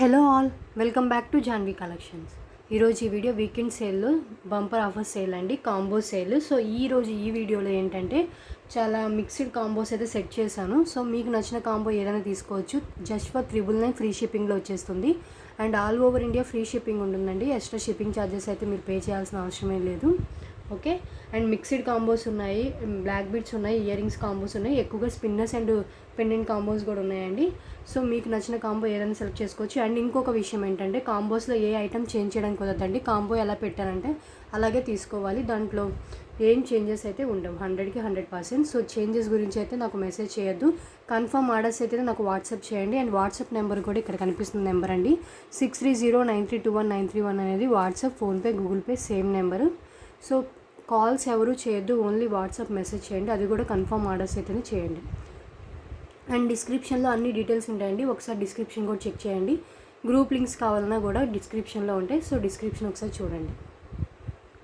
Hello all, welcome back to Janhvi collections. ఈరోజు ఈ video weekend సేల్లో బంపర్ ఆఫర్ సేల్ అండి, కాంబో సేల్. సో ఈరోజు ఈ వీడియోలో ఏంటంటే చాలా మిక్స్డ్ కాంబోస్ అయితే సెట్ చేశాను. సో మీకు నచ్చిన కాంబో ఏదైనా తీసుకోవచ్చు. జస్ట్ ఫర్ 999 ఫ్రీ షిప్పింగ్లో వచ్చేస్తుంది. And all over India free shipping ఉంటుందండి. ఎక్స్ట్రా షిప్పింగ్ ఛార్జెస్ అయితే మీరు పే చేయాల్సిన అవసరమే లేదు. ఓకే, అండ్ మిక్స్డ్ కాంబోస్ ఉన్నాయి, బ్లాక్ బీడ్స్ ఉన్నాయి, ఇయర్ రింగ్స్ కాంబోస్ ఉన్నాయి, ఎక్కువగా స్పిన్నర్స్ అండ్ పెండెంట్ కాంబోస్ కూడా ఉన్నాయండి. సో మీకు నచ్చిన కాంబో ఏదైనా సెలెక్ట్ చేసుకోవచ్చు. అండ్ ఇంకొక విషయం ఏంటంటే కాంబోస్లో ఏ ఐటమ్ చేంజ్ చేయడానికి కుదరదండి. కాంబో ఎలా పెట్టారంటే అలాగే తీసుకోవాలి, దాంట్లో ఏం చేంజెస్ అయితే ఉండవు. 100కి 100%. సో చేంజెస్ గురించి అయితే నాకు మెసేజ్ చేయొద్దు. కన్ఫర్మ్ ఆర్డర్స్ అయితే నాకు వాట్సాప్ చేయండి. అండ్ వాట్సాప్ నెంబర్ కూడా ఇక్కడ కనిపిస్తుంది నెంబర్ అండి, 6309321931 అనేది WhatsApp, PhonePe, Google pay same number. So calls ఎవరు చేయొద్దు, ఓన్లీ వాట్సాప్ మెసేజ్ చేయండి. అది కూడా కన్ఫర్మ్ ఆర్డర్స్ అయితేనే చేయండి. అండ్ డిస్క్రిప్షన్లో అన్ని డీటెయిల్స్ ఉంటాయండి, ఒకసారి డిస్క్రిప్షన్ కూడా చెక్ చేయండి. గ్రూప్ లింక్స్ కావాలన్నా కూడా డిస్క్రిప్షన్లో ఉంటాయి. సో డిస్క్రిప్షన్ ఒకసారి చూడండి.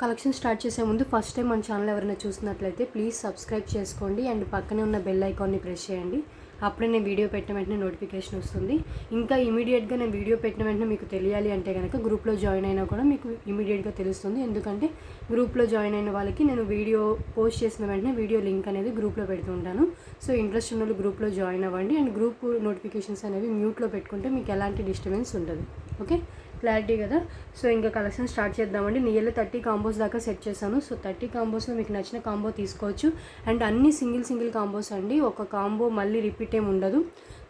కలెక్షన్ స్టార్ట్ చేసే ముందు ఫస్ట్ టైం మన ఛానల్ ఎవరైనా చూసినట్లయితే ప్లీజ్ సబ్స్క్రైబ్ చేసుకోండి. అండ్ పక్కనే ఉన్న బెల్ ఐకాన్ని ప్రెస్ చేయండి. అప్పుడే నేను వీడియో పెట్టిన వెంటనే నోటిఫికేషన్ వస్తుంది. ఇంకా ఇమీడియట్గా నేను వీడియో పెట్టిన వెంటనే మీకు తెలియాలి అంటే కనుక గ్రూప్లో జాయిన్ అయినా కూడా మీకు ఇమీడియట్గా తెలుస్తుంది. ఎందుకంటే గ్రూప్లో జాయిన్ అయిన వాళ్ళకి నేను వీడియో పోస్ట్ చేసిన వెంటనే వీడియో లింక్ అనేది గ్రూప్లో పెడుతుంటాను. సో ఇంట్రెస్ట్ ఉన్న వాళ్ళు గ్రూప్లో జాయిన్ అవ్వండి. అండ్ గ్రూప్ నోటిఫికేషన్స్ అనేవి మ్యూట్లో పెట్టుకుంటే మీకు ఎలాంటి డిస్టర్బెన్స్ ఉండదు. ఓకే, క్లారిటీ కదా. సో ఇంకా కలెక్షన్ స్టార్ట్ చేద్దామండి. నియర్లీ 30 కాంబోస్ దాకా సెట్ చేశాను. సో 30 కాంబోస్లో మీకు నచ్చిన కాంబో తీసుకోవచ్చు. అండ్ అన్ని సింగిల్ కాంబోస్ అండి, ఒక కాంబో మళ్ళీ రిపీట్ ఏమి ఉండదు.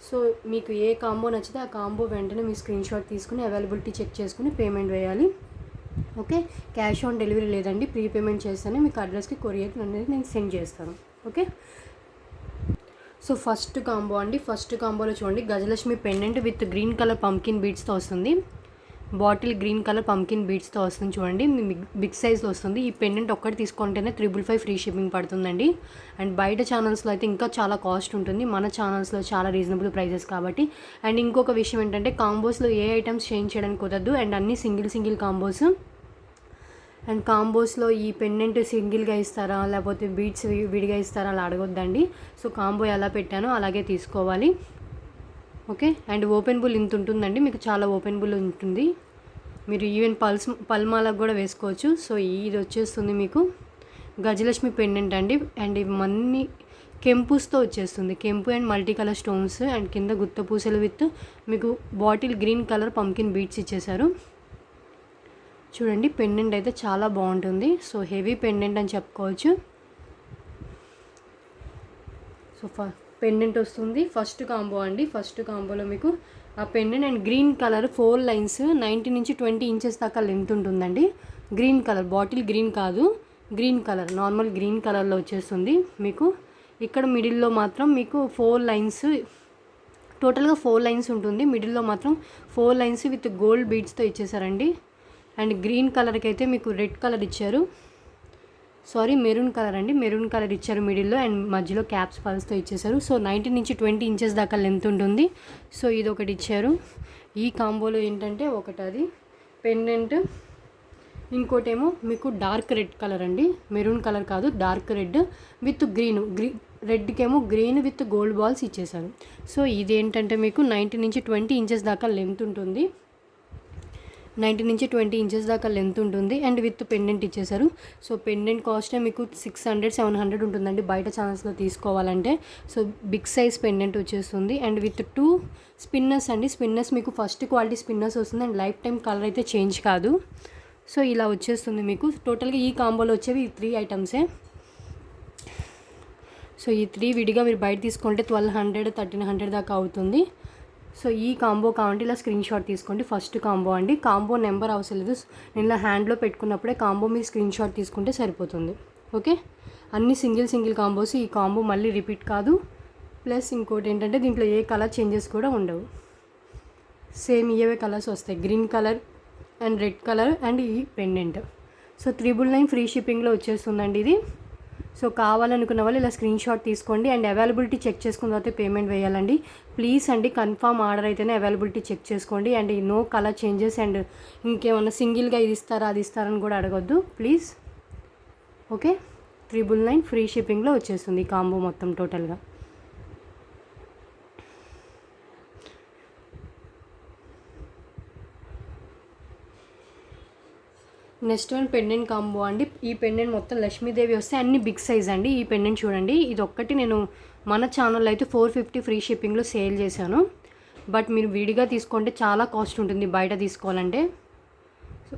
సో మీకు ఏ కాంబో నచ్చితే ఆ కాంబో వెంటనే మీ స్క్రీన్ షాట్ తీసుకుని అవైలబిలిటీ చెక్ చేసుకుని పేమెంట్ వేయాలి. ఓకే, క్యాష్ ఆన్ డెలివరీ లేదండి, ప్రీ పేమెంట్ చేస్తేనే మీకు అడ్రస్కి కొరియర్ అనేది నేను సెండ్ చేస్తాను. ఓకే, సో ఫస్ట్ కాంబో అండి. ఫస్ట్ కాంబోలో చూడండి, Gajalakshmi pendant with green colour pumpkin బీడ్స్తో వస్తుంది. బాటిల్ గ్రీన్ కలర్ పంకిన్ బీడ్స్తో వస్తుంది. చూడండి, బిగ్ సైజ్లో వస్తుంది. ఈ పెండెంట్ ఒక్కటి తీసుకుంటేనే 555 ఫ్రీ షిప్పింగ్ పడుతుందండి. అండ్ బయట ఛానల్స్లో అయితే ఇంకా చాలా కాస్ట్ ఉంటుంది, మన ఛానల్స్లో చాలా రీజనబుల్ ప్రైజెస్ కాబట్టి. అండ్ ఇంకొక విషయం ఏంటంటే కాంబోస్లో ఏ ఐటమ్స్ చేంజ్ చేయడానికి కుదరదు. అండ్ అన్ని సింగిల్ కాంబోస్. అండ్ కాంబోస్లో ఈ పెండెంట్ సింగిల్గా ఇస్తారా లేకపోతే బీడ్స్ విడిగా ఇస్తారా అలా అడగొద్దండి. సో కాంబో ఎలా పెట్టానో అలాగే తీసుకోవాలి. ఓకే, అండ్ ఓపెన్ బుల్ ఇంత ఉంటుందండి, మీకు చాలా ఓపెన్ బుల్ ఉంటుంది. మీరు ఈవెన్ పల్మాలకు కూడా వేసుకోవచ్చు. సో ఇది వచ్చేస్తుంది మీకు గజలక్ష్మి పెండెంట్ అండి. అండ్ ఇవన్నీ కెంపుస్తో వచ్చేస్తుంది, కెంపు and multi colour stones. And కింద గుత్త పూసలు విత్ మీకు bottle green colour pumpkin beads ఇచ్చేసారు. చూడండి, పెండెంట్ అయితే చాలా బాగుంటుంది. సో హెవీ పెండెంట్ అని చెప్పుకోవచ్చు. సో పెండెంట్ వస్తుంది. ఫస్ట్ కాంబో అండి. ఫస్ట్ కాంబోలో మీకు ఆ pendant and green colour 4 lines 19 నుంచి 20 ఇంచెస్ దాకా లెంత్ ఉంటుందండి. గ్రీన్ కలర్, బాటిల్ గ్రీన్ కాదు, గ్రీన్ కలర్, నార్మల్ గ్రీన్ కలర్లో వచ్చేస్తుంది మీకు. ఇక్కడ మిడిల్లో మాత్రం మీకు 4 లైన్స్, టోటల్గా 4 లైన్స్ ఉంటుంది. మిడిల్లో మాత్రం 4 లైన్స్ విత్ గోల్డ్ బీడ్స్తో ఇచ్చేసారండి. అండ్ గ్రీన్ కలర్కి అయితే మీకు రెడ్ కలర్ ఇచ్చారు, సారీ మెరూన్ కలర్ అండి, మెరూన్ కలర్ ఇచ్చారు మిడిల్లో. అండ్ మధ్యలో క్యాప్స్ పల్స్తో ఇచ్చేసారు. సో 19 నుంచి 20 ఇంచెస్ దాకా లెంత్ ఉంటుంది. సో ఇది ఒకటి ఇచ్చారు. ఈ కాంబోలో ఏంటంటే ఒకటి అది పెండెంట్, ఇంకోటేమో మీకు డార్క్ రెడ్ కలర్ అండి, మెరూన్ కలర్ కాదు, డార్క్ రెడ్ విత్ రెడ్కేమో గ్రీన్ విత్ గోల్డ్ బాల్స్ ఇచ్చేసారు. సో ఇదేంటంటే మీకు 19 నుంచి 20 ఇంచెస్ దాకా లెంత్ ఉంటుంది. 19 నుంచి 20 ఇంచెస్ దాకా లెంత్ ఉంటుంది. అండ్ విత్ పెండెంట్ ఇచ్చేసారు. సో పెండెంట్ కాస్టే మీకు 600-700 ఉంటుందండి బయట ఛానల్స్లో తీసుకోవాలంటే. సో బిగ్ సైజ్ పెండెంట్ వచ్చేస్తుంది. అండ్ విత్ 2 స్పిన్నర్స్ అండి. స్పిన్నర్స్ మీకు ఫస్ట్ క్వాలిటీ స్పిన్నర్స్ వస్తుంది. అండ్ లైఫ్ టైం కలర్ అయితే చేంజ్ కాదు. సో ఇలా వచ్చేస్తుంది మీకు. టోటల్గా ఈ కాంబోలో వచ్చేవి ఈ 3 ఐటమ్సే. సో ఈ 3 విడిగా మీరు బయట తీసుకుంటే 1200-1300 దాకా అవుతుంది. సో ఈ కాంబో కావాలంటే ఇలా స్క్రీన్ షాట్ తీసుకోండి. ఫస్ట్ కాంబో అండి. కాంబో నెంబర్ అవసరం లేదు, నేను ఇలా హ్యాండ్లో పెట్టుకున్నప్పుడే కాంబో మీరు స్క్రీన్ షాట్ తీసుకుంటే సరిపోతుంది. ఓకే, అన్ని సింగిల్ కాంబోస్. ఈ కాంబో మళ్ళీ రిపీట్ కాదు. ప్లస్ ఇంకోటి ఏంటంటే దీంట్లో ఏ కలర్ చేంజెస్ కూడా ఉండవు, సేమ్ ఇవే కలర్స్ వస్తాయి, green colour and red colour and ఈ పెండెంట్. సో 999 ఫ్రీ షిప్పింగ్లో వచ్చేస్తుందండి ఇది. సో కావాలనుకున్న వాళ్ళు ఇలా స్క్రీన్ షాట్ తీసుకోండి. అండ్ అవైలబిలిటీ చెక్ చేసుకున్న తర్వాత పేమెంట్ వేయాలండి. ప్లీజ్ అండి, కన్ఫామ్ ఆర్డర్ అయితేనే అవైలబిలిటీ చెక్ చేసుకోండి. And no colour changes and ఇంకేమన్నా సింగిల్గా ఇది ఇస్తారా అది ఇస్తారని కూడా అడగొద్దు ప్లీజ్. ఓకే, 999 ఫ్రీ షిప్పింగ్లో వచ్చేస్తుంది కాంబో మొత్తం టోటల్గా. నెక్స్ట్ వన్ పెండెంట్ కాంబో అండి. ఈ పెండెంట్ మొత్తం లక్ష్మీదేవి వస్తే అన్ని బిగ్ సైజ్ అండి. ఈ పెండెంట్ చూడండి, ఇది ఒక్కటి నేను మన ఛానల్లో అయితే 450 ఫ్రీ షిప్పింగ్లో సేల్ చేశాను. బట్ మీరు విడిగా తీసుకుంటే చాలా కాస్ట్ ఉంటుంది బయట తీసుకోవాలంటే.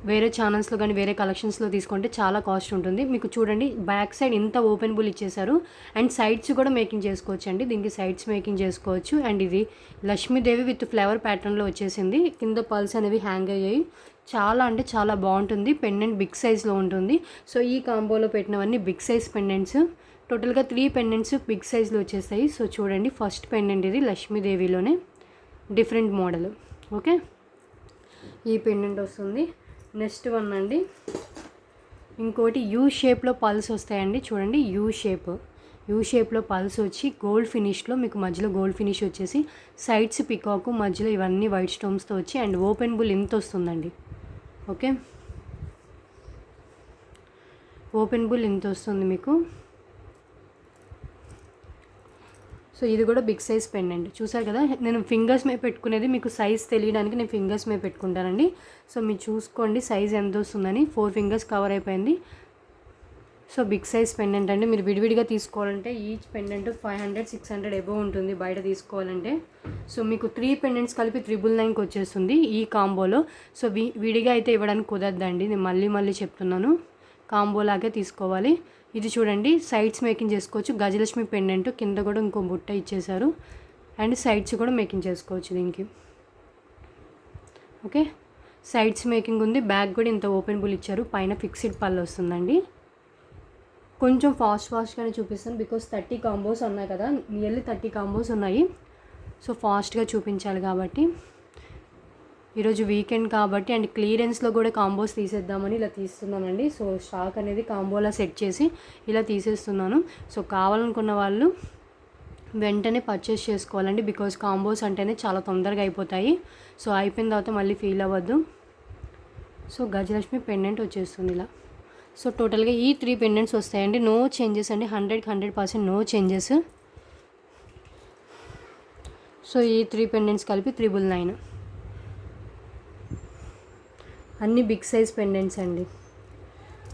వేరే ఛానల్స్లో కానీ వేరే కలెక్షన్స్లో తీసుకుంటే చాలా కాస్ట్ ఉంటుంది. మీకు చూడండి బ్యాక్ సైడ్ ఇంత ఓపెనబుల్ ఇచ్చేసారు. అండ్ సైడ్స్ కూడా మేకింగ్ చేసుకోవచ్చు అండి. దీనికి సైడ్స్ మేకింగ్ చేసుకోవచ్చు. అండ్ ఇది లక్ష్మీదేవి విత్ ఫ్లవర్ ప్యాటర్న్లో వచ్చేసింది. కింద పల్స్ అనేవి హ్యాంగ్ అయ్యాయి. చాలా అంటే చాలా బాగుంటుంది. పెండెంట్ బిగ్ సైజ్లో ఉంటుంది. సో ఈ కాంబోలో పెట్టినవన్నీ బిగ్ సైజ్ పెండెంట్స్. టోటల్గా 3 పెండెంట్స్ బిగ్ సైజ్లో వచ్చేస్తాయి. సో చూడండి ఫస్ట్ పెండెంట్ ఇది లక్ష్మీదేవిలోనే డిఫరెంట్ మోడల్. ఓకే, ఈ పెండెంట్ వస్తుంది. నెక్స్ట్ వన్ అండి, ఇంకోటి యూ షేప్లో పల్స్ వస్తాయండి. చూడండి యూ షేప్లో పల్స్ వచ్చి గోల్డ్ ఫినిష్లో మీకు మధ్యలో గోల్డ్ ఫినిష్ వచ్చేసి సైడ్స్ పికాకు మధ్యలో ఇవన్నీ వైట్ స్టోన్స్తో వచ్చి అండ్ ఓపెనబుల్ ఇంత వస్తుందండి. ఓకే, ఓపెనబుల్ ఇంత వస్తుంది మీకు. సో ఇది కూడా బిగ్ సైజ్ పెండెంట్. చూసారు కదా, నేను ఫింగర్స్ మీద పెట్టుకునేది మీకు సైజ్ తెలియడానికి నేను ఫింగర్స్ మీద పెట్టుకుంటానండి. సో మీరు చూసుకోండి సైజ్ ఎంత వస్తుందని. 4 ఫింగర్స్ కవర్ అయిపోయింది. సో బిగ్ సైజ్ పెండెంట్ అండి. మీరు విడివిడిగా తీసుకోవాలంటే ఈచ్ పెండెంట్ 500-600 ఎబో ఉంటుంది బయట తీసుకోవాలంటే. సో మీకు 3 పెండెంట్స్ కలిపి 999కి వచ్చేస్తుంది ఈ కాంబోలో. సో విడిగా అయితే ఇవ్వడానికి కుదరదండి, నేను మళ్ళీ చెప్తున్నాను. కాంబోలాగే తీసుకోవాలి. ఇది చూడండి సైడ్స్ మేకింగ్ చేసుకోవచ్చు. గజలక్ష్మి పెండెంట్ కింద కూడా ఇంకో బుట్ట ఇచ్చేసారు. అండ్ సైడ్స్ కూడా మేకింగ్ చేసుకోవచ్చు దీనికి. ఓకే, సైడ్స్ మేకింగ్ ఉంది. బ్యాక్ కూడా ఇంత ఓపెనబుల్ ఇచ్చారు. పైన ఫిక్స్డ్ పళ్ళు వస్తుందండి. కొంచెం ఫాస్ట్గానే చూపిస్తాను బికాస్ 30 కాంబోస్ ఉన్నాయి కదా, నియర్లీ 30 కాంబోస్ ఉన్నాయి. సో ఫాస్ట్గా చూపించాలి కాబట్టి. ఈరోజు వీకెండ్ కాబట్టి అండ్ క్లియరెన్స్లో కూడా కాంబోస్ తీసేద్దామని ఇలా తీస్తున్నానండి. సో స్టాక్ అనేది కాంబోలా సెట్ చేసి ఇలా తీసేస్తున్నాను. సో కావాలనుకున్న వాళ్ళు వెంటనే పర్చేస్ చేసుకోవాలండి బికాజ్ కాంబోస్ అంటేనే చాలా తొందరగా అయిపోతాయి. సో అయిపోయిన తర్వాత మళ్ళీ ఫీల్ అవ్వద్దు. సో గజలక్ష్మి పెండెంట్ వచ్చేస్తుంది ఇలా. సో టోటల్గా ఈ 3 పెండెంట్స్ వస్తాయండి. నో చేంజెస్ అండి, 100% నో చేంజెస్. సో ఈ 3 పెండెంట్స్ కలిపి 999. అన్ని బిగ్ సైజ్ పెండెంట్స్ అండి.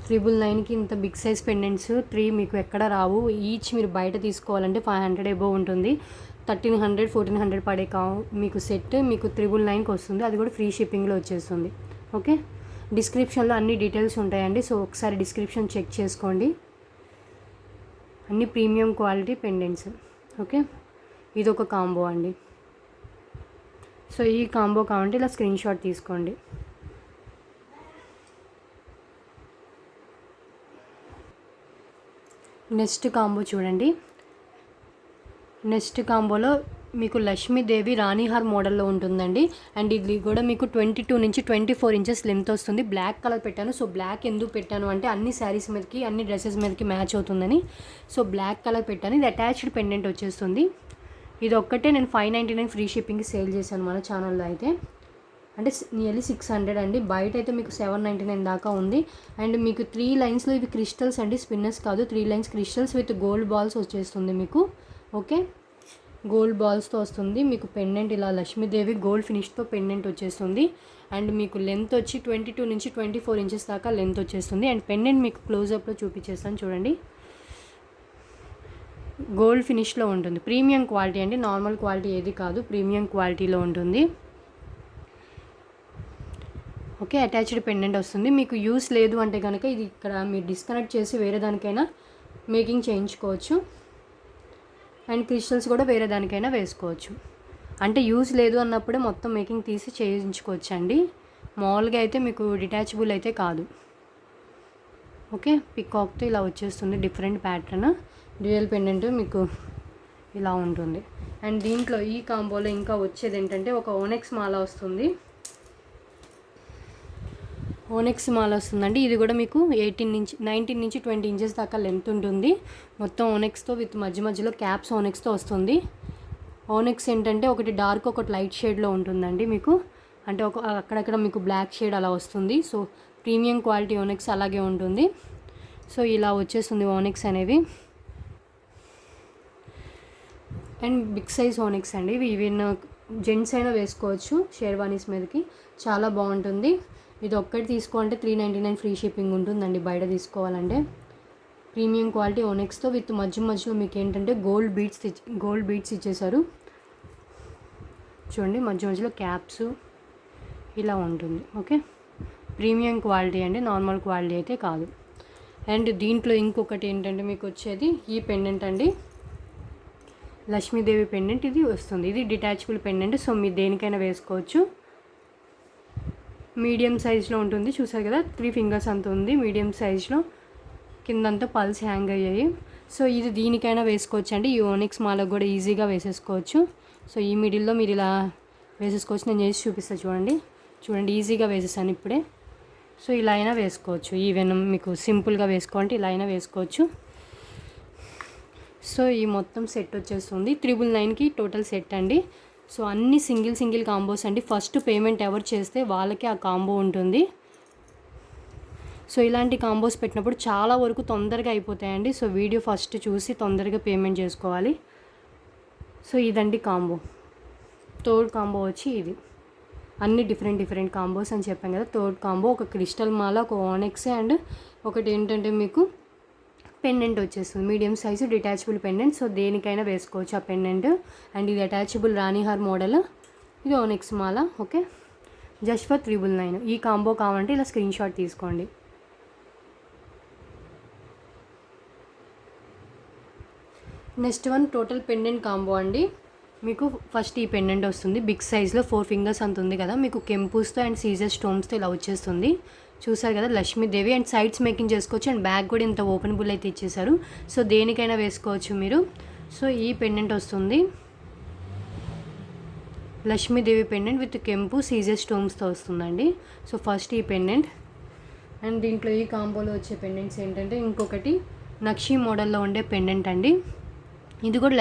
999కి ఇంత బిగ్ సైజ్ పెండెంట్స్ 3 మీకు ఎక్కడ రావు. ఈచ్ మీరు బయట తీసుకోవాలంటే 500 ఎబో ఉంటుంది. 1300-1400 పడే మీకు సెట్ మీకు 999కి వస్తుంది. అది కూడా ఫ్రీ షిప్పింగ్లో వచ్చేస్తుంది. ఓకే, డిస్క్రిప్షన్లో అన్ని డీటెయిల్స్ ఉంటాయండి. సో ఒకసారి డిస్క్రిప్షన్ చెక్ చేసుకోండి. అన్ని ప్రీమియం క్వాలిటీ పెండెంట్స్. ఓకే, ఇది ఒక కాంబో అండి. సో ఈ కాంబో కావాలంటే ఇలా స్క్రీన్ షాట్ తీసుకోండి. నెక్స్ట్ కాంబో చూడండి. నెక్స్ట్ కాంబోలో మీకు లక్ష్మీదేవి రాణిహార్ మోడల్లో ఉంటుందండి. అండ్ ఇది కూడా మీకు 22 నుంచి 24 ఇంచెస్ లెంత్ వస్తుంది. బ్లాక్ కలర్ పెట్టాను. సో బ్లాక్ ఎందుకు పెట్టాను అంటే అన్ని శారీస్ మీదకి అన్ని డ్రెస్సెస్ మీదకి మ్యాచ్ అవుతుందని సో బ్లాక్ కలర్ పెట్టాను. ఇది అటాచ్డ్ పెండెంట్ వచ్చేస్తుంది. ఇది ఒక్కటే నేను 599 ఫ్రీ షిప్పింగ్కి సేల్ చేశాను మన ఛానల్లో అయితే. అంటే నియర్లీ 600 అండి. బయట అయితే మీకు 799 దాకా ఉంది. అండ్ మీకు 3 లైన్స్లో ఇవి క్రిస్టల్స్ అండి, స్పిన్నర్స్ కాదు. 3 lines crystals with gold balls వచ్చేస్తుంది మీకు. ఓకే, గోల్డ్ బాల్స్తో వస్తుంది మీకు పెండెంట్. ఇలా లక్ష్మీదేవి గోల్డ్ ఫినిష్తో పెండెంట్ వచ్చేస్తుంది. అండ్ మీకు లెంత్ వచ్చి 22 నుంచి 24 ఇంచెస్ దాకా లెంత్ వచ్చేస్తుంది. అండ్ పెండెంట్ మీకు క్లోజప్లో చూపించేస్తాను చూడండి. గోల్డ్ ఫినిష్లో ఉంటుంది. ప్రీమియం క్వాలిటీ అండి, నార్మల్ క్వాలిటీ ఏది కాదు, ప్రీమియం క్వాలిటీలో ఉంటుంది. ఓకే, అటాచ్డ్ పెండెంట్ వస్తుంది. మీకు యూస్ లేదు అంటే కనుక ఇది ఇక్కడ మీరు డిస్కనెక్ట్ చేసి వేరే దానికైనా మేకింగ్ చేయించుకోవచ్చు. అండ్ క్రిస్టల్స్ కూడా వేరే దానికైనా వేసుకోవచ్చు. అంటే యూస్ లేదు అన్నప్పుడే మొత్తం మేకింగ్ తీసి చేయించుకోవచ్చు అండి. మామూలుగా అయితే మీకు డిటాచబుల్ అయితే కాదు. ఓకే, పికాక్తో ఇలా వచ్చేస్తుంది డిఫరెంట్ ప్యాటర్న్. డ్యూయల్ పెండెంట్ మీకు ఇలా ఉంటుంది. అండ్ దీంట్లో ఈ కాంబోలో ఇంకా వచ్చేది ఏంటంటే ఒక ఓనెక్స్ మాల వస్తుంది. ఓనెక్స్ మాల వస్తుందండి. ఇది కూడా మీకు 19 నుంచి 20 ఇంచెస్ దాకా లెంత్ ఉంటుంది. మొత్తం ఓనెక్స్తో విత్ మధ్యలో క్యాప్స్ ఓనెక్స్తో వస్తుంది. ఓనెక్స్ ఏంటంటే ఒకటి డార్క్ ఒకటి లైట్ షేడ్లో ఉంటుందండి మీకు. అంటే అక్కడక్కడ మీకు బ్లాక్ షేడ్ అలా వస్తుంది. సో ప్రీమియం క్వాలిటీ ఓనెక్స్ అలాగే ఉంటుంది. సో ఇలా వచ్చేస్తుంది ఓనెక్స్ అనేవి. అండ్ బిగ్ సైజ్ ఓనెక్స్ అండి. ఇవి ఈవెన్ జెంట్స్ అయినా వేసుకోవచ్చు షేర్వానీస్ మీదకి, చాలా బాగుంటుంది. ఇది ఒక్కటి తీసుకోవాలంటే 399 ఫ్రీ షిప్పింగ్ ఉంటుందండి బయట తీసుకోవాలంటే. ప్రీమియం క్వాలిటీ ఓనెక్స్తో విత్ మధ్యలో మీకు ఏంటంటే గోల్డ్ బీడ్స్ ఇచ్చేసారు. చూడండి మధ్యలో క్యాప్స్ ఇలా ఉంటుంది. ఓకే, ప్రీమియం క్వాలిటీ అండి, నార్మల్ క్వాలిటీ అయితే కాదు. అండ్ దీంట్లో ఇంకొకటి ఏంటంటే మీకు వచ్చేది ఈ పెండెంట్ అండి, లక్ష్మీదేవి పెండెంట్ ఇది వస్తుంది. ఇది డిటాచబుల్ పెండెంట్. సో మీరు దేనికైనా వేసుకోవచ్చు. మీడియం సైజ్లో ఉంటుంది, చూసారు కదా 3 ఫింగర్స్ అంత ఉంది మీడియం సైజ్లో. కిందంతా పల్స్ హ్యాంగ్ అయ్యాయి. సో ఇది దీనికైనా వేసుకోవచ్చు అండి. ఈ ఓనిక్స్ మాలకు కూడా ఈజీగా వేసేసుకోవచ్చు. సో ఈ మిడిల్లో మీరు ఇలా వేసేసుకోవచ్చు. నేను చేసి చూపిస్తాను చూడండి ఈజీగా వేసేసాను ఇప్పుడే. సో ఇలా అయినా వేసుకోవచ్చు, ఈవెన్ మీకు సింపుల్గా వేసుకోవాలంటే ఇలా అయినా వేసుకోవచ్చు. సో ఈ మొత్తం సెట్ వచ్చేస్తుంది 999కి టోటల్ సెట్ అండి. సో అన్ని సింగిల్ కాంబోస్ అండి. ఫస్ట్ పేమెంట్ ఎవరు చేస్తే వాళ్ళకే ఆ కాంబో ఉంటుంది. సో ఇలాంటి కాంబోస్ పెట్టినప్పుడు చాలా వరకు తొందరగా అయిపోతాయండి. సో వీడియో ఫస్ట్ చూసి తొందరగా పేమెంట్ చేసుకోవాలి. సో ఇదండి కాంబో. థర్డ్ కాంబో వచ్చి ఇది. అన్ని డిఫరెంట్ కాంబోస్ అని చెప్పాను కదా. థర్డ్ కాంబో ఒక క్రిస్టల్ మాల, ఒక ఓనెక్స్ అండ్ ఒకటి ఏంటంటే మీకు పెండెంట్ వచ్చేస్తుంది medium size detachable pendant. So దేనికైనా వేసుకోవచ్చు ఆ పెండెంట్. అండ్ ఇది అటాచబుల్ రాణిహార్ మోడల్, ఇది onyx Mala. Okay, just for 399. ఈ కాంబో కావాలంటే ఇలా స్క్రీన్ షాట్ తీసుకోండి. Next one total pendant combo అండి. మీకు ఫస్ట్ ఈ పెండెంట్ వస్తుంది బిగ్ సైజ్లో 4 ఫింగర్స్ అంత ఉంది కదా. మీకు కెంపుస్తో అండ్ సీజర్ స్టోన్స్తో ఇలా వచ్చేస్తుంది. చూసారు కదా లక్ష్మీదేవి. అండ్ సైడ్స్ మేకింగ్ చేసుకోవచ్చు. అండ్ బ్యాక్ కూడా ఇంత ఓపెనబుల్ అయితే ఇచ్చేసారు. సో దేనికైనా వేసుకోవచ్చు మీరు. సో ఈ పెండెంట్ వస్తుంది లక్ష్మీదేవి పెండెంట్ విత్ కెంపు సీజర్ స్టోన్స్తో వస్తుందండి. సో ఫస్ట్ ఈ పెండెంట్. అండ్ దీంట్లో ఈ కాంబోలో వచ్చే పెండెంట్స్ ఏంటంటే ఇంకొకటి నక్షి మోడల్లో ఉండే పెండెంట్ అండి. ఇది కూడా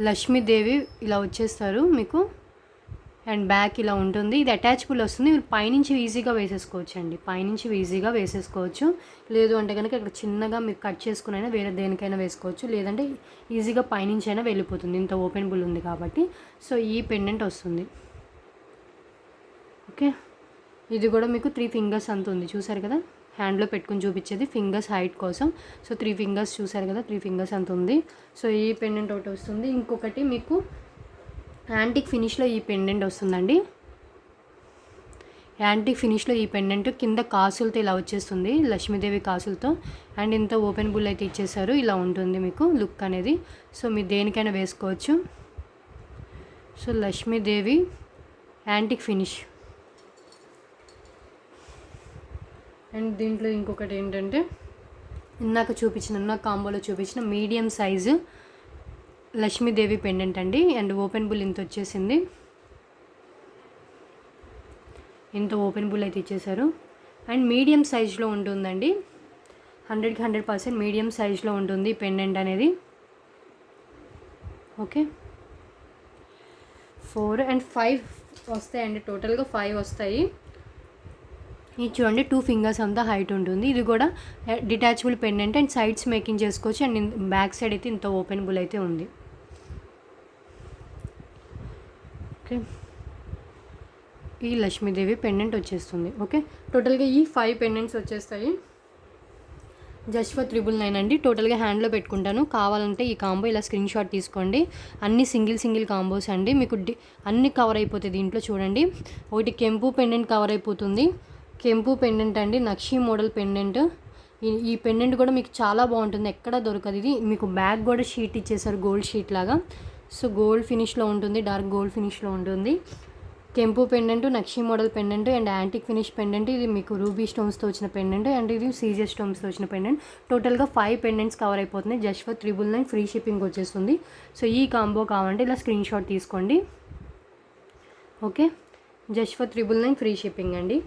లక్ష్మీదేవి ఇలా వచ్చేస్తారు మీకు. అండ్ బ్యాక్ ఇలా ఉంటుంది. ఇది అటాచబుల్ వస్తుంది. మీరు పైనుంచి ఈజీగా వేసేసుకోవచ్చు. లేదు అంటే కనుక ఇక్కడ చిన్నగా మీరు కట్ చేసుకునైనా వేరే దేనికైనా వేసుకోవచ్చు. లేదంటే ఈజీగా పైనుంచి అయినా వెళ్ళిపోతుంది, ఇంత ఓపెనబుల్ ఉంది కాబట్టి. సో ఈ పెండెంట్ వస్తుంది. ఓకే, ఇది కూడా మీకు 3 ఫింగర్స్ అంత ఉంది. చూసారు కదా హ్యాండ్లో పెట్టుకుని చూపించేది ఫింగర్స్ హైట్ కోసం. సో 3 ఫింగర్స్ చూసారు కదా 3 ఫింగర్స్ అంత ఉంది. సో ఈ పెండెంట్ ఒకటి వస్తుంది. ఇంకొకటి మీకు యాంటిక్ ఫినిష్లో ఈ పెండెంట్ వస్తుందండి. యాంటిక్ ఫినిష్లో ఈ పెండెంట్ కింద కాసులతో ఇలా వచ్చేస్తుంది, లక్ష్మీదేవి కాసులతో. అండ్ ఇంత ఓపెనబుల్ అయితే ఇచ్చేసారు. ఇలా ఉంటుంది మీకు లుక్ అనేది. సో మీరు దేనికైనా వేసుకోవచ్చు. So Lakshmidevi antique finish. And దీంట్లో ఇంకొకటి ఏంటంటే ఇందాక కాంబోలో చూపించిన మీడియం సైజు లక్ష్మీదేవి పెండెంట్ అండి. అండ్ ఓపెనబుల్ ఇంత వచ్చేసింది, ఇంత ఓపెనబుల్ అయితే ఇచ్చేసారు. అండ్ మీడియం సైజులో ఉంటుందండి. 100కి 100% మీడియం సైజులో ఉంటుంది పెండెంట్ అనేది. ఓకే, 4 and 5 వస్తాయండి. టోటల్గా 5 వస్తాయి. ఇది చూడండి 2 ఫింగర్స్ అంతా హైట్ ఉంటుంది. ఇది కూడా detachable pendant and sides making చేసుకోవచ్చు. అండ్ బ్యాక్ సైడ్ అయితే ఇంత ఓపెనబుల్ అయితే ఉంది. ఓకే, ఈ లక్ష్మీదేవి పెండెంట్ వచ్చేస్తుంది. ఓకే, టోటల్గా ఈ 5 పెండెంట్స్ వచ్చేస్తాయి. జస్ట్ ఫర్ 999 అండి. టోటల్గా హ్యాండ్లో పెట్టుకుంటాను. కావాలంటే ఈ కాంబో ఇలా స్క్రీన్ షాట్ తీసుకోండి. అన్ని సింగిల్ కాంబోస్ అండి. మీకు అన్ని కవర్ అయిపోతాయి దీంట్లో. చూడండి ఒకటి కెంపు పెండెంట్ కవర్ అయిపోతుంది. కెంపు పెండెంట్ అండి, నక్షి మోడల్ పెండెంట్. ఈ పెండెంట్ కూడా మీకు చాలా బాగుంటుంది, ఎక్కడ దొరకదు. ఇది మీకు బ్యాక్ కూడా షీట్ ఇచ్చేసారు, గోల్డ్ షీట్ లాగా. సో గోల్డ్ ఫినిష్లో ఉంటుంది, డార్క్ గోల్డ్ ఫినిష్లో ఉంటుంది. కెంపు pendant, nakshi model pendant and antique finish pendant. ఇది మీకు రూబీ స్టోన్స్తో వచ్చిన పెండెంట్ అండ్ ఇది సీజర్ స్టోన్స్తో వచ్చిన పెండెంట్. టోటల్గా 5 పెండెంట్స్ కవర్ అయిపోతుంది. జస్ట్ ఫర్ 999 ఫ్రీ షిప్పింగ్ వచ్చేస్తుంది. సో ఈ కాంబో కావాలంటే ఇలా స్క్రీన్ షాట్ తీసుకోండి. Okay, just for 999 free shipping అండి.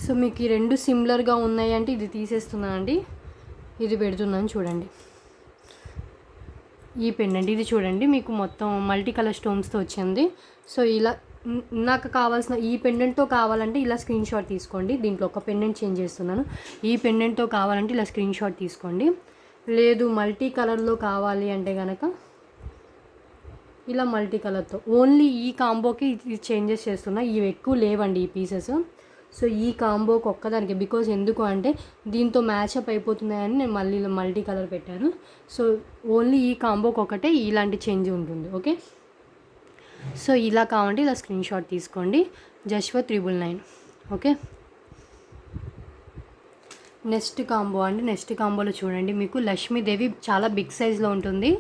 సో మీకు ఈ 2 సిమిలర్గా ఉన్నాయి అంటే ఇది తీసేస్తున్నాను అండి, ఇది పెడుతున్నాను. చూడండి ఈ పెండెంట్, ఇది చూడండి మీకు మొత్తం మల్టీ కలర్ స్టోన్స్తో వచ్చింది. సో ఇలా నాకు కావాల్సిన ఈ పెండెంట్తో కావాలంటే ఇలా స్క్రీన్ షాట్ తీసుకోండి. దీంట్లో ఒక పెండెంట్ చేంజ్ చేస్తున్నాను. ఈ పెండెంట్తో కావాలంటే ఇలా స్క్రీన్ షాట్ తీసుకోండి. లేదు మల్టీ కలర్లో కావాలి అంటే కనుక ఇలా మల్టీ కలర్తో ఓన్లీ ఈ కాంబోకి ఇది చేంజెస్ చేస్తున్నా. ఇవి ఎక్కువ లేవండి ఈ పీసెస్. సో ఈ కాంబోకి ఒక్కదానికి, బికాజ్ ఎందుకు అంటే దీంతో మ్యాచప్ అయిపోతున్నాయని నేను మళ్ళీ ఇలా మల్టీ కలర్ పెట్టాను. సో ఓన్లీ ఈ కాంబోకి ఒకటే ఇలాంటి చేంజ్ ఉంటుంది. ఓకే, సో ఇలా కావాలంటే ఇలా స్క్రీన్ షాట్ తీసుకోండి. Just for 999. Okay, next combo అండి. నెక్స్ట్ కాంబోలో చూడండి, మీకు లక్ష్మీదేవి చాలా బిగ్ సైజ్లో ఉంటుంది.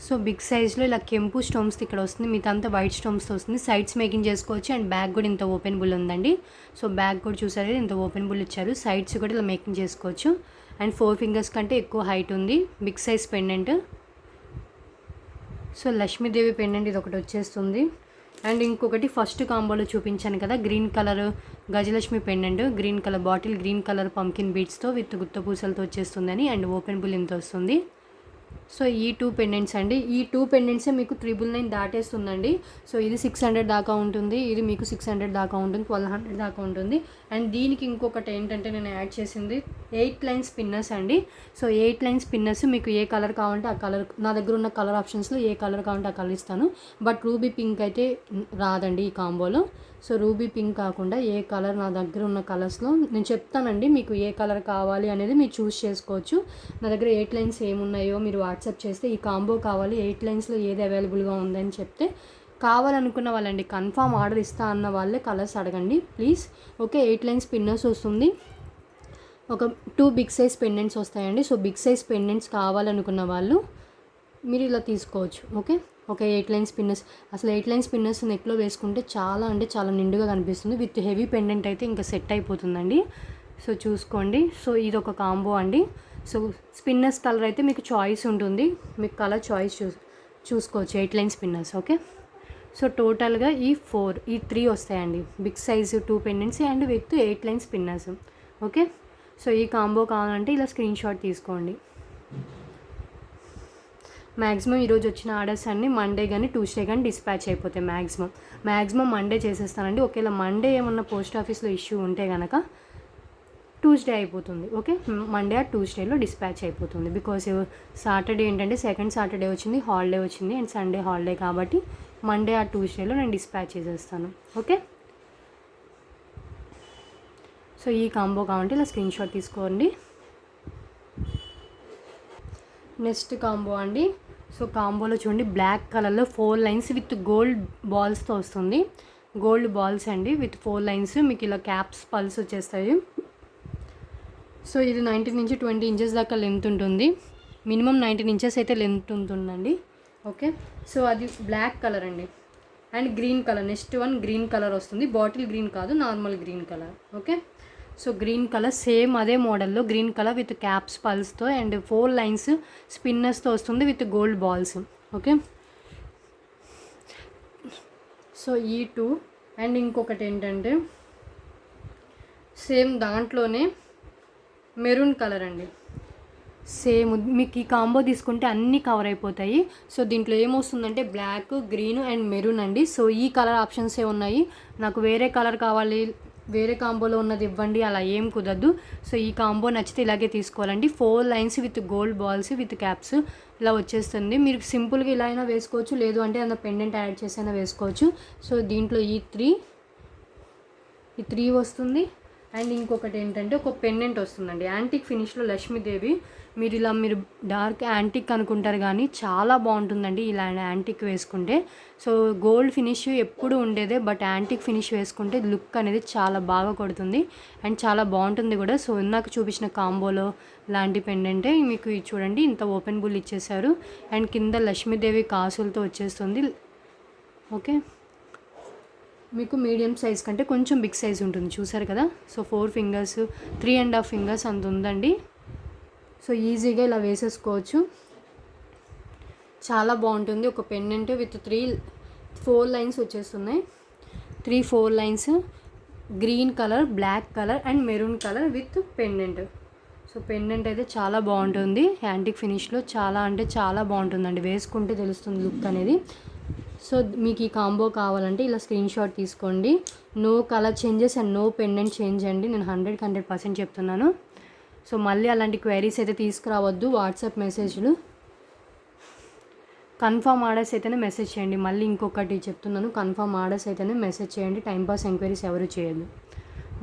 సో బిగ్ సైజ్లో ఇలా కెంపు స్టోన్స్ ఇక్కడ వస్తుంది, మిగతా అంతా వైట్ స్టోన్స్తో వస్తుంది. సైడ్స్ మేకింగ్ చేసుకోవచ్చు అండ్ బ్యాక్ కూడా ఇంత ఓపెన్ బుల్ ఉందండి. సో బ్యాక్ కూడా చూసారు కదా, ఇంత ఓపెన్ బుల్ ఇచ్చారు. సైడ్స్ కూడా ఇలా మేకింగ్ చేసుకోవచ్చు అండ్ 4 ఫింగర్స్ కంటే ఎక్కువ హైట్ ఉంది. Big size pendant. So Lakshmidevi pendant ఇది ఒకటి వచ్చేస్తుంది. అండ్ ఇంకొకటి ఫస్ట్ కాంబోలో చూపించాను కదా, green colour Gajalakshmi pendant, green colour bottle, green colour pumpkin బీడ్స్తో విత్ గుత్త పూసలతో వచ్చేస్తుందని అండ్ ఓపెన్ బుల్ ఇంత వస్తుంది. సో ఈ 2 పెండెంట్స్ అండి. ఈ 2 పెండెంట్సే మీకు 999 దాటేస్తుందండి. సో ఇది 600 దాకా ఉంటుంది, ఇది మీకు 600 దాకా ఉంటుంది, 1200 దాకా ఉంటుంది. అండ్ దీనికి ఇంకొకటి ఏంటంటే నేను యాడ్ చేసింది 8 లైన్ స్పిన్నర్స్ అండి. సో 8 లైన్ స్పిన్నర్స్ మీకు ఏ కలర్ కావాలంటే ఆ కలర్, నా దగ్గర ఉన్న కలర్ ఆప్షన్స్లో ఏ కలర్ కావాలంటే ఆ కలర్ ఇస్తాను. బట్ రూబీ పింక్ అయితే రాదండి ఈ కాంబోలో. సో రూబీ పింక్ కాకుండా ఏ కలర్, నా దగ్గర ఉన్న కలర్స్లో నేను చెప్తానండి మీకు ఏ కలర్ కావాలి అనేది మీరు చూస్ చేసుకోవచ్చు. నా దగ్గర 8 లైన్స్ ఏమున్నాయో మీరు వాట్సాప్ చేస్తే ఈ కాంబో కావాలి 8 లైన్స్లో ఏది అవైలబుల్గా ఉందని చెప్తే, కావాలనుకున్న వాళ్ళండి కన్ఫామ్ ఆర్డర్ ఇస్తా అన్న వాళ్ళే కలర్స్ అడగండి ప్లీజ్. ఓకే, 8 లైన్స్ పిన్నర్స్ వస్తుంది, ఒక 2 బిగ్ సైజ్ పెండెంట్స్ వస్తాయండి. సో బిగ్ సైజ్ పెండెంట్స్ కావాలనుకున్న వాళ్ళు మీరు ఇలా తీసుకోవచ్చు. ఓకే, ఒక 8 లైన్స్ పిన్నర్స్. అసలు 8 లైన్స్ పిన్నర్స్ నెక్లో వేసుకుంటే చాలా అంటే చాలా నిండుగా కనిపిస్తుంది. విత్ హెవీ పెండెంట్ అయితే ఇంకా సెట్ అయిపోతుందండి. సో చూసుకోండి. సో ఇది ఒక కాంబో అండి. సో స్పిన్నర్స్ కలర్ అయితే మీకు చాయిస్ ఉంటుంది, మీకు కలర్ చాయిస్ చూసుకోవచ్చు 8 లైన్స్ స్పిన్నర్స్. ఓకే, సో టోటల్గా ఈ 3 వస్తాయండి, big size 2 pendants and with 8 lines spinners. Okay, so ఈ కాంబో కావాలంటే ఇలా స్క్రీన్ షాట్ తీసుకోండి. మ్యాక్సిమం ఈరోజు వచ్చిన ఆర్డర్స్ అన్నీ మండే కానీ ట్యూస్డే కానీ డిస్పాచ్ అయిపోతాయి. మ్యాక్సిమం మండే చేసేస్తానండి. ఒకవేళ మండే ఏమన్నా పోస్ట్ ఆఫీస్లో ఇష్యూ ఉంటే కనుక ట్యూస్డే అయిపోతుంది. ఓకే, మండే ఆ ట్యూస్డేలో డిస్పాచ్ అయిపోతుంది. బికాస్ సాటర్డే ఏంటంటే సెకండ్ సాటర్డే వచ్చింది, హాలిడే వచ్చింది అండ్ సండే హాలిడే కాబట్టి మండే ఆ ట్యూస్డేలో నేను డిస్పాచ్ చేసేస్తాను. ఓకే, సో ఈ కాంబో కావాలంటే ఇలా స్క్రీన్ షాట్ తీసుకోండి. నెక్స్ట్ కాంబో అండి. సో కాంబోలో చూడండి, బ్లాక్ కలర్లో 4 లైన్స్ విత్ గోల్డ్ బాల్స్తో వస్తుంది. గోల్డ్ బాల్స్ అండి విత్ 4 లైన్స్, మీకు ఇలా క్యాప్స్ పల్స్ వచ్చేస్తాయి. సో ఇది 19 నుంచి 20 ఇంచెస్ దాకా లెంత్ ఉంటుంది, మినిమం 19 ఇంచెస్ అయితే లెంత్ ఉంటుందండి. ఓకే, సో అది బ్లాక్ కలర్ అండి. And green colour, next one green colour వస్తుంది, బాటిల్ గ్రీన్ కాదు, normal green colour. Okay, so green colour same అదే మోడల్లో గ్రీన్ కలర్ విత్ క్యాప్స్ పల్స్తో అండ్ 4 లైన్స్ స్పిన్నర్స్తో వస్తుంది with gold balls. Okay, so ఈ 2 అండ్ ఇంకొకటి ఏంటంటే సేమ్ దాంట్లోనే మెరూన్ కలర్ అండి. సేమ్ మీకు ఈ కాంబో తీసుకుంటే అన్నీ కవర్ అయిపోతాయి. సో దీంట్లో ఏమొస్తుందంటే బ్లాక్, గ్రీన్ అండ్ మెరూన్ అండి. సో ఈ కలర్ ఆప్షన్సే ఉన్నాయి. నాకు వేరే కలర్ కావాలి, వేరే కాంబోలో ఉన్నది ఇవ్వండి అలా ఏం కుదరదు. సో ఈ కాంబో నచ్చితే ఇలాగే తీసుకోవాలండి. 4 lines with gold balls with caps ఇలా వచ్చేస్తుంది. మీరు సింపుల్గా ఇలా అయినా వేసుకోవచ్చు, లేదు అంటే అందులో పెండెంట్ యాడ్ చేసైనా వేసుకోవచ్చు. సో దీంట్లో ఈ 3 వస్తుంది. అండ్ ఇంకొకటి ఏంటంటే ఒక పెండెంట్ వస్తుందండి, యాంటిక్ ఫినిష్లో లక్ష్మీదేవి. మీరు డార్క్ యాంటిక్ అనుకుంటారు కానీ చాలా బాగుంటుందండి ఇలా యాంటిక్ వేసుకుంటే. సో గోల్డ్ ఫినిష్ ఎప్పుడు ఉండేదే, బట్ యాంటిక్ ఫినిష్ వేసుకుంటే లుక్ అనేది చాలా బాగా కొడుతుంది అండ్ చాలా బాగుంటుంది కూడా. సో ఇందాక చూపించిన కాంబోలో లాంటి పెండెంటే మీకు చూడండి, ఇంత ఓపెన్ బుల్ ఇచ్చేసారు అండ్ కింద లక్ష్మీదేవి కాసులతో వచ్చేస్తుంది. ఓకే, మీకు మీడియం సైజ్ కంటే కొంచెం బిగ్ సైజ్ ఉంటుంది, చూసారు కదా. సో 4 ఫింగర్స్ 3.5 ఫింగర్స్ అంత ఉందండి. సో ఈజీగా ఇలా వేసేసుకోవచ్చు, చాలా బాగుంటుంది. ఒక పెండెంట్ విత్ 4 లైన్స్ వచ్చేస్తున్నాయి, 4 lines green colour, black colour and maroon colour with pendant. So pendant అయితే చాలా బాగుంటుంది, యాంటిక్ ఫినిష్లో చాలా అంటే చాలా బాగుంటుందండి, వేసుకుంటే తెలుస్తుంది లుక్ అనేది. సో మీకు ఈ కాంబో కావాలంటే ఇలా స్క్రీన్ షాట్ తీసుకోండి. No colour changes and no pendant change అండి, నేను 100% చెప్తున్నాను. సో మళ్ళీ అలాంటి క్వైరీస్ అయితే తీసుకురావద్దు వాట్సాప్ మెసేజ్లు. కన్ఫర్మ్ ఆర్డర్స్ అయితేనే మెసేజ్ చేయండి. మళ్ళీ ఇంకొకటి చెప్తున్నాను, కన్ఫర్మ్ ఆర్డర్స్ అయితేనే మెసేజ్ చేయండి. టైంపాస్ ఎంక్వైరీస్ ఎవరు చేయొద్దు.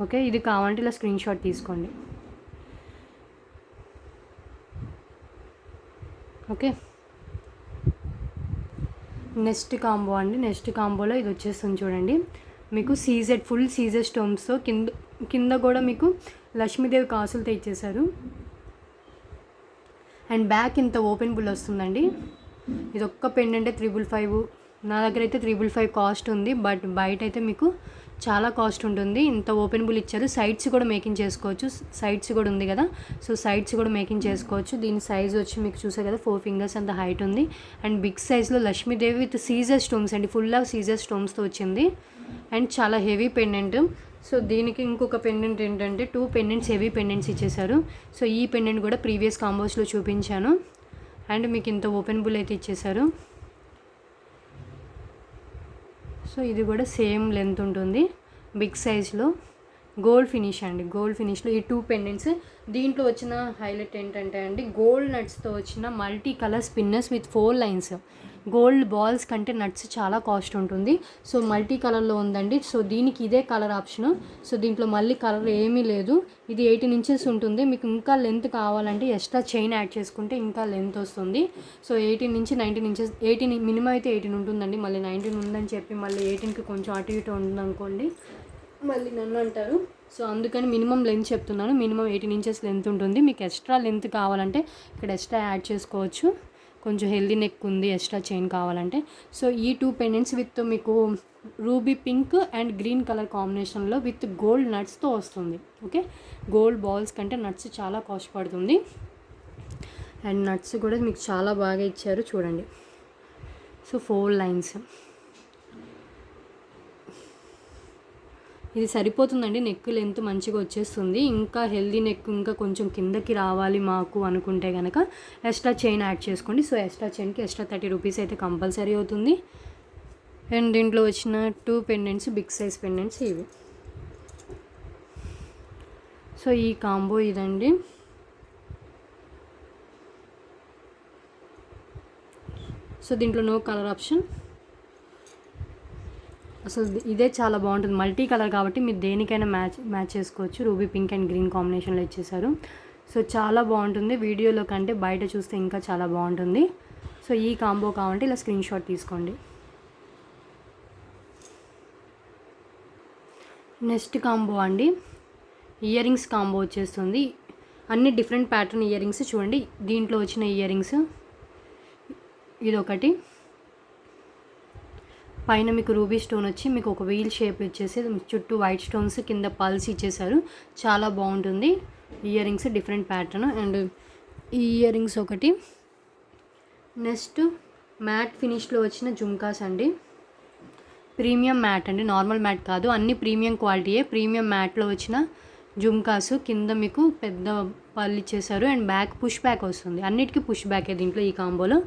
ఓకే, ఇది కావాలంటే ఇలా స్క్రీన్ షాట్ తీసుకోండి. ఓకే, నెక్స్ట్ కాంబో అండి. నెక్స్ట్ కాంబోలో ఇది వచ్చేస్తుంది చూడండి. మీకు సీజెడ్ ఫుల్ సీజెడ్ స్టోన్స్తో కింద కూడా మీకు లక్ష్మీదేవి కాసులతో ఇచ్చేసారు. అండ్ బ్యాక్ ఇంత ఓపెన్ బుల్ వస్తుందండి. ఇది ఒక్క పెండెంటే 555. నా దగ్గర అయితే 555 కాస్ట్ ఉంది, బట్ బయట అయితే మీకు చాలా కాస్ట్ ఉంటుంది. ఇంత ఓపెన్ బుల్ ఇచ్చారు. సైడ్స్ కూడా మేకింగ్ చేసుకోవచ్చు. సైడ్స్ కూడా ఉంది కదా, సో సైడ్స్ కూడా మేకింగ్ చేసుకోవచ్చు. దీని సైజ్ వచ్చి మీకు చూసే కదా 4 ఫింగర్స్ అంత హైట్ ఉంది. అండ్ బిగ్ సైజ్లో లక్ష్మీదేవి విత్ సీజర్ స్టోన్స్ అండి, ఫుల్ ఆఫ్ సీజర్ స్టోన్స్తో వచ్చింది. అండ్ చాలా హెవీ పెండెంట్. సో దీనికి ఇంకొక పెండెంట్ ఏంటంటే 2 పెండెంట్స్ హెవీ పెండెంట్స్ ఇచ్చేసారు. సో ఈ పెండెంట్ కూడా ప్రీవియస్ కాంబోస్లో చూపించాను. అండ్ మీకు ఇంత ఓపెన్ బుల్ అయితే ఇచ్చేసారు. సో ఇది కూడా సేమ్ లెంత్ ఉంటుంది, బిగ్ సైజ్లో గోల్డ్ ఫినిష్ అండి. గోల్డ్ ఫినిష్లో ఈ 2 పెండెంట్స్. దీంట్లో వచ్చిన హైలైట్ ఏంటంటే అండి, గోల్డ్ నట్స్తో వచ్చిన multi colour spinners with 4 lines. Gold balls కంటే నట్స్ చాలా కాస్ట్ ఉంటుంది. సో మల్టీ కలర్లో ఉందండి. సో దీనికి ఇదే కలర్ ఆప్షను. సో దీంట్లో మళ్ళీ కలర్ ఏమీ లేదు. ఇది 18 ఇంచెస్ ఉంటుంది. మీకు ఇంకా లెంత్ కావాలంటే ఎక్స్ట్రా చైన్ యాడ్ చేసుకుంటే ఇంకా లెంత్ వస్తుంది. సో 18 నుంచి 19 ఇంచెస్, 18 మినిమం అయితే 18 ఉంటుందండి. మళ్ళీ 19 ఉందని చెప్పి మళ్ళీ 18కి కొంచెం అటు ఇటు ఉందనుకోండి, మళ్ళీ నన్ను అంటారు. సో అందుకని మినిమం లెంత్ చెప్తున్నాను. మినిమం 18 ఇంచెస్ లెంత్ ఉంటుంది. మీకు ఎక్స్ట్రా లెంత్ కావాలంటే ఇక్కడ ఎక్స్ట్రా యాడ్ చేసుకోవచ్చు. కొంచెం హెల్దీ నెక్ ఉంది, ఎక్స్ట్రా చైన్ కావాలంటే. సో ఈ 2 పెండెంట్స్ విత్ మీకు ruby pink and green colour కాంబినేషన్లో విత్ గోల్డ్ నట్స్తో వస్తుంది. ఓకే, గోల్డ్ బాల్స్ కంటే నట్స్ చాలా కాస్ట్ పడుతుంది. అండ్ నట్స్ కూడా మీకు చాలా బాగా ఇచ్చారు చూడండి. So 4 lines. ఇది సరిపోతుందండి, నెక్ లెంత్ మంచిగా వచ్చేస్తుంది. ఇంకా హెల్దీ నెక్ ఇంకా కొంచెం కిందకి రావాలి మాకు అనుకుంటే కనుక ఎక్స్ట్రా చైన్ యాడ్ చేసుకోండి. సో ఎక్స్ట్రా చైన్కి ఎక్స్ట్రా 30 రూపీస్ అయితే కంపల్సరీ అవుతుంది. అండ్ దీంట్లో వచ్చిన 2 పెండెంట్స్ బిగ్ సైజ్ పెండెంట్స్ ఇవి. సో ఈ కాంబో ఇదండి. సో దీంట్లో నో కలర్ ఆప్షన్. అసలు ఇదే చాలా బాగుంటుంది, మల్టీ కలర్ కాబట్టి మీరు దేనికైనా మ్యాచ్ చేసుకోవచ్చు. రూబీ పింక్ అండ్ గ్రీన్ కాంబినేషన్లో ఇచ్చేసారు. సో చాలా బాగుంటుంది. వీడియోలో కంటే బయట చూస్తే ఇంకా చాలా బాగుంటుంది. సో ఈ కాంబో కావాలంటే ఇలా స్క్రీన్ షాట్ తీసుకోండి. నెక్స్ట్ కాంబో అండి, ఇయర్ రింగ్స్ కాంబో వచ్చేస్తుంది. అన్ని డిఫరెంట్ ప్యాటర్న్ ఇయర్ రింగ్స్ చూడండి. దీంట్లో వచ్చిన ఇయర్ రింగ్స్ ఇదొకటి. పైన మీకు రూబీ స్టోన్ వచ్చి మీకు ఒక వీల్ షేప్ ఇచ్చేసి చుట్టూ వైట్ స్టోన్స్ కింద పల్స్ ఇచ్చేసారు. చాలా బాగుంటుంది. Ear rings different pattern. And ఈ ఇయర్ రింగ్స్ ఒకటి. నెక్స్ట్ మ్యాట్ ఫినిష్లో వచ్చిన జుమ్కాస్ అండి. ప్రీమియం మ్యాట్ అండి, నార్మల్ మ్యాట్ కాదు, అన్ని ప్రీమియం క్వాలిటీయే. ప్రీమియం మ్యాట్లో వచ్చిన జుమ్కాస్ కింద మీకు పెద్ద పళ్ళు ఇచ్చేసారు. అండ్ బ్యాక్ పుష్ బ్యాక్ వస్తుంది. అన్నిటికీ పుష్ బ్యాకే దీంట్లో ఈ కాంబోలో.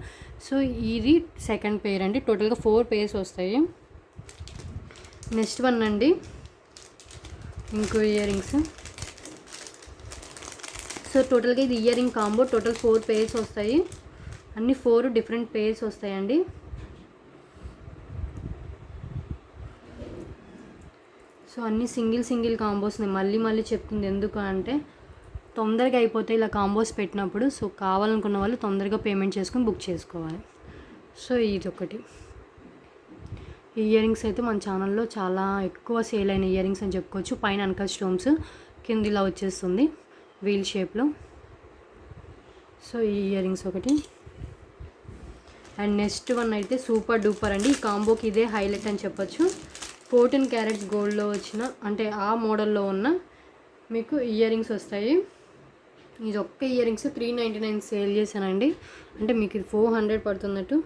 సో ఇది సెకండ్ పేర్ అండి. టోటల్గా 4 పేర్స్ వస్తాయి. నెక్స్ట్ వన్ అండి, ఇంకో ఇయర్ రింగ్స్. సో టోటల్గా ఇది year ring combo. Total 4 pairs వస్తాయి. అన్ని 4 డిఫరెంట్ పేర్స్ వస్తాయండి. సో అన్నీ సింగిల్ కాంబోస్. మళ్ళీ చెప్తుంది ఎందుకు అంటే తొందరగా అయిపోతాయి ఇలా కాంబోస్ పెట్టినప్పుడు. సో కావాలనుకున్న వాళ్ళు తొందరగా పేమెంట్ చేసుకుని బుక్ చేసుకోవాలి. సో ఇది ఒకటి. ఈ ఇయర్ రింగ్స్ అయితే మన ఛానల్లో చాలా ఎక్కువ సేల్ అయిన ఇయర్ రింగ్స్ అని చెప్పుకోవచ్చు. పైన అంకల్ స్టోన్స్, కింద ఇలా వచ్చేస్తుంది వీల్ షేప్లో. సో ఈ ఇయర్ రింగ్స్ ఒకటి. అండ్ నెక్స్ట్ వన్ అయితే సూపర్ డూపర్ అండి. ఈ కాంబోకి ఇదే హైలైట్ అని చెప్పొచ్చు. 14 క్యారెట్స్ గోల్డ్లో వచ్చిన అంటే ఆ మోడల్లో ఉన్న మీకు ఇయర్ రింగ్స్ వస్తాయి. ఇది ఒక్క ఇయర్ రింగ్స్ 399 సేల్ చేశానండి. అంటే మీకు ఇది 400 పడుతున్నట్టు.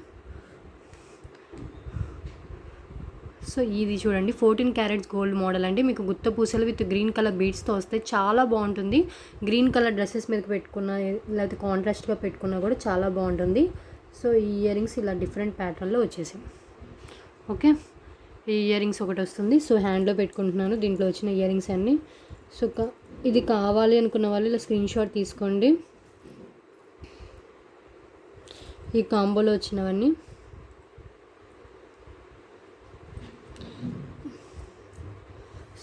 సో ఇది చూడండి 14 క్యారెట్స్ గోల్డ్ మోడల్ అండి. మీకు గుత్త పూసలు విత్ గ్రీన్ కలర్ బీడ్స్తో వస్తాయి. చాలా బాగుంటుంది. గ్రీన్ కలర్ డ్రెస్సెస్ మీదకి పెట్టుకున్న లేకపోతే కాంట్రాస్ట్గా పెట్టుకున్నా కూడా చాలా బాగుంటుంది. సో ఈ ఇయర్ రింగ్స్ ఇలా డిఫరెంట్ ప్యాటర్న్లో వచ్చేసాయి. ఓకే, ఈ ఇయర్ రింగ్స్ ఒకటి వస్తుంది. సో హ్యాండ్లో పెట్టుకుంటున్నాను దీంట్లో వచ్చిన ఇయర్ రింగ్స్ అన్నీ. సో ఇది కావాలి అనుకున్న వాళ్ళు ఇలా స్క్రీన్ షాట్ తీసుకోండి. ఈ కాంబోలో వచ్చినవన్నీ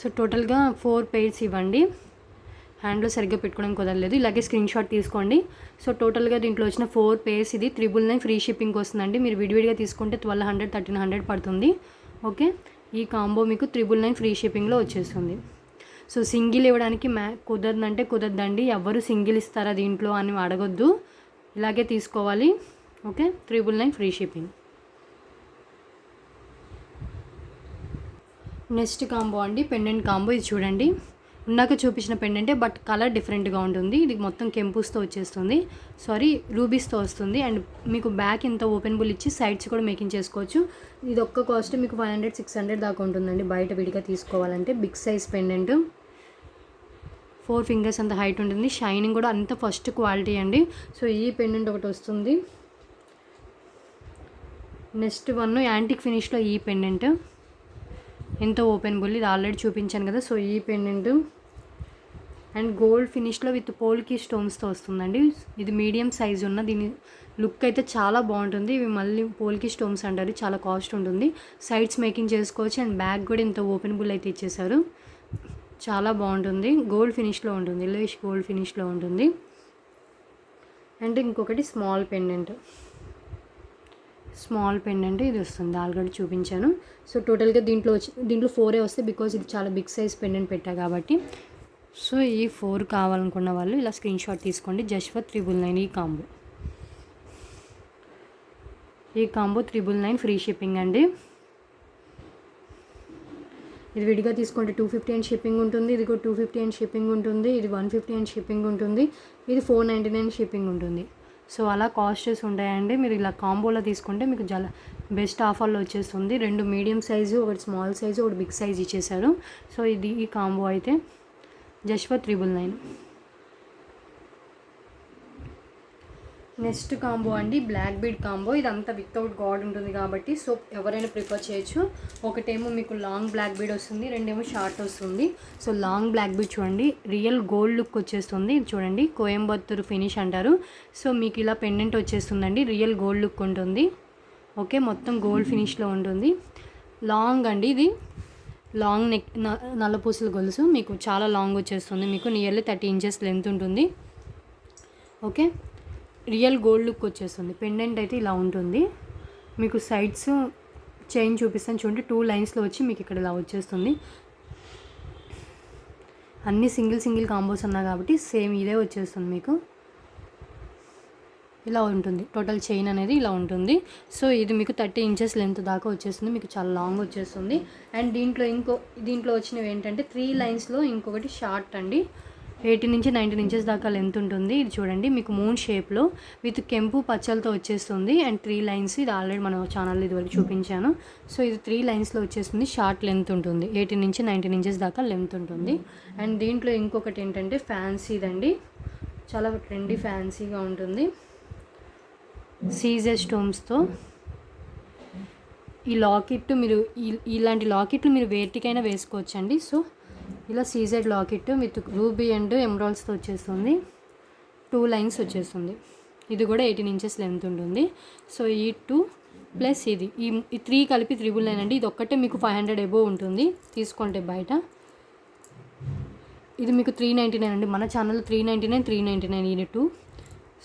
సో టోటల్గా 4 పెయిర్స్ ఇవ్వండి. హ్యాండ్లో సరిగ్గా పెట్టుకోవడానికి కుదరలేదు. ఇలాగే స్క్రీన్ షాట్ తీసుకోండి. సో టోటల్గా దీంట్లో వచ్చిన 4 పెయిర్స్ ఇది 999 ఫ్రీ షిప్పింగ్ వస్తుందండి. మీరు విడివిడిగా తీసుకుంటే 1200 1300 పడుతుంది. ఓకే, ఈ కాంబో మీకు 999 ఫ్రీ షిప్పింగ్లో వచ్చేస్తుంది. సో సింగిల్ ఇవ్వడానికి కుదరదంటే కుదరదండి. ఎవరు సింగిల్ ఇస్తారా దీంట్లో అని అడగొద్దు, ఇలాగే తీసుకోవాలి. Okay, 999 free shipping. Next combo అండి పెండెంట్ కాంబో. ఇది చూడండి, ఇందాక చూపించిన పెండెంటే బట్ కలర్ డిఫరెంట్గా ఉంటుంది. ఇది మొత్తం కెంపుస్తో వచ్చేస్తుంది, రూబీస్తో వస్తుంది. అండ్ మీకు బ్యాక్ ఇంత ఓపెనబుల్ ఇచ్చి సైడ్స్ కూడా మేకింగ్ చేసుకోవచ్చు. ఇది ఒక్క కాస్ట్ మీకు 500 600 దాకా ఉంటుందండి బయట విడిగా తీసుకోవాలంటే. బిగ్ సైజ్ పెండెంట్, 4 ఫింగర్స్ అంత హైట్ ఉంటుంది. షైనింగ్ కూడా అంత ఫస్ట్ క్వాలిటీ అండి. సో ఈ పెండెంట్ ఒకటి వస్తుంది. నెక్స్ట్ వన్ యాంటిక్ ఫినిష్లో ఈ పెండెంట్ ఎంతో ఓపెనబుల్, ఇది ఆల్రెడీ చూపించాను కదా. సో ఈ పెండెంట్ అండ్ గోల్డ్ ఫినిష్లో విత్ పోల్కి స్టోన్స్తో వస్తుందండి. ఇది మీడియం సైజ్ ఉన్న, దీని లుక్ అయితే చాలా బాగుంటుంది. ఇవి మళ్ళీ పోల్కి స్టోన్స్ అంటారు, చాలా కాస్ట్ ఉంటుంది. సైడ్స్ మేకింగ్ చేసుకోవచ్చు. అండ్ బ్యాక్ కూడా ఇంత ఓపెనబుల్ అయితే ఇచ్చేసారు, చాలా బాగుంటుంది. గోల్డ్ ఫినిష్లో ఉంటుంది, ఎల్లోయిష్ గోల్డ్ ఫినిష్లో ఉంటుంది. అండ్ ఇంకొకటి స్మాల్ పెండెంట్ ఇది వస్తుంది, ఆల్రెడీ చూపించాను. సో టోటల్గా దీంట్లో 4 వస్తాయి, బికాజ్ ఇది చాలా బిగ్ సైజ్ పెండెంట్ పెట్టా కాబట్టి. సో ఈ 4 కావాలనుకున్న వాళ్ళు ఇలా స్క్రీన్ షాట్ తీసుకోండి. జస్ట్ ఫర్ 999 ఈ కాంబో 999 ఫ్రీ షిప్పింగ్ అండి. ఇది విడిగా తీసుకుంటే 250 అండ్ షిప్పింగ్ ఉంటుంది. ఇది కూడా 250 అండ్ షిప్పింగ్ ఉంటుంది. ఇది 150 అండ్ షిప్పింగ్ ఉంటుంది. ఇది 499 షిప్పింగ్ ఉంటుంది. సో అలా కాస్టెస్ ఉంటాయండి. మీరు ఇలా కాంబోలో తీసుకుంటే మీకు చాలా బెస్ట్ ఆఫర్లో వచ్చేస్తుంది. 2 మీడియం సైజు, ఒకటి స్మాల్ సైజు, ఒకటి బిగ్ సైజ్ ఇచ్చేసారు. సో ఇది ఈ కాంబో అయితే జస్ట్ ఫర్ 999. నెక్స్ట్ కాంబో అండి బ్లాక్ బీడ్ కాంబో. ఇదంతా వితౌట్ గాడ్ ఉంటుంది కాబట్టి సో ఎవరైనా ప్రిఫర్ చేయొచ్చు. ఒకటేమో మీకు లాంగ్ బ్లాక్ బీడ్ వస్తుంది, రెండేమో షార్ట్ వస్తుంది. సో లాంగ్ బ్లాక్ బీడ్ చూడండి, రియల్ గోల్డ్ లుక్ వచ్చేస్తుంది. చూడండి, కోయంబత్తూరు ఫినిష్ అంటారు. సో మీకు ఇలా పెండెంట్ వచ్చేస్తుందండి, రియల్ గోల్డ్ లుక్ ఉంటుంది. ఓకే, మొత్తం గోల్డ్ ఫినిష్లో ఉంటుంది. లాంగ్ అండి, ఇది లాంగ్ నెక్, నల్లపూసల గొలుసు మీకు చాలా లాంగ్ వచ్చేస్తుంది. మీకు నియర్లీ 30 ఇంచెస్ లెంత్ ఉంటుంది. ఓకే, రియల్ గోల్డ్ లుక్ వచ్చేస్తుంది. పెండెంట్ అయితే ఇలా ఉంటుంది. మీకు సైడ్స్ చైన్ చూపిస్తాను చూడండి, 2 లైన్స్లో వచ్చి మీకు ఇక్కడ ఇలా వచ్చేస్తుంది. అన్నీ సింగిల్ కాంబోస్ ఉన్నాయి కాబట్టి సేమ్ ఇదే వచ్చేస్తుంది. మీకు ఇలా ఉంటుంది, టోటల్ చైన్ అనేది ఇలా ఉంటుంది. సో ఇది మీకు 30 ఇంచెస్ లెంత్ దాకా వచ్చేస్తుంది, మీకు చాలా లాంగ్ వచ్చేస్తుంది. అండ్ దీంట్లో వచ్చినవి ఏంటంటే 3 లైన్స్లో ఇంకొకటి షార్ట్ అండి, 18 నుంచి 19 ఇంచెస్ దాకా లెంత్ ఉంటుంది. ఇది చూడండి, మీకు మూన్ షేప్లో విత్ కెంపు పచ్చలతో వచ్చేస్తుంది. అండ్ 3 లైన్స్, ఇది ఆల్రెడీ మన ఛానల్లో ఇదివరకు చూపించాను. సో ఇది 3 లైన్స్లో వచ్చేస్తుంది, షార్ట్ లెంత్ ఉంటుంది, 18 నుంచి 19 ఇంచెస్ దాకా లెంత్ ఉంటుంది. అండ్ దీంట్లో ఇంకొకటి ఏంటంటే ఫ్యాన్సీదండి, చాలా ట్రెండీ ఫ్యాన్సీగా ఉంటుంది. సీజర్ స్టోన్స్తో ఈ లాకెట్, మీరు ఇలాంటి లాకెట్లు మీరు వేటికైనా వేసుకోవచ్చండి. సో ఇలా CZ locket with ruby and ఎమరాల్డ్స్తో వచ్చేస్తుంది, 2 లైన్స్ వచ్చేస్తుంది. ఇది కూడా 18 ఇంచెస్ లెంత్ ఉంటుంది. సో ఈ 2 ప్లస్ ఇది ఈ 3 కలిపి 999 అండి. ఇది ఒక్కటే మీకు 500 అబోవ్ ఉంటుంది తీసుకుంటే బయట. ఇది మీకు 399 అండి, మన ఛానల్లో 399 ఈ 2.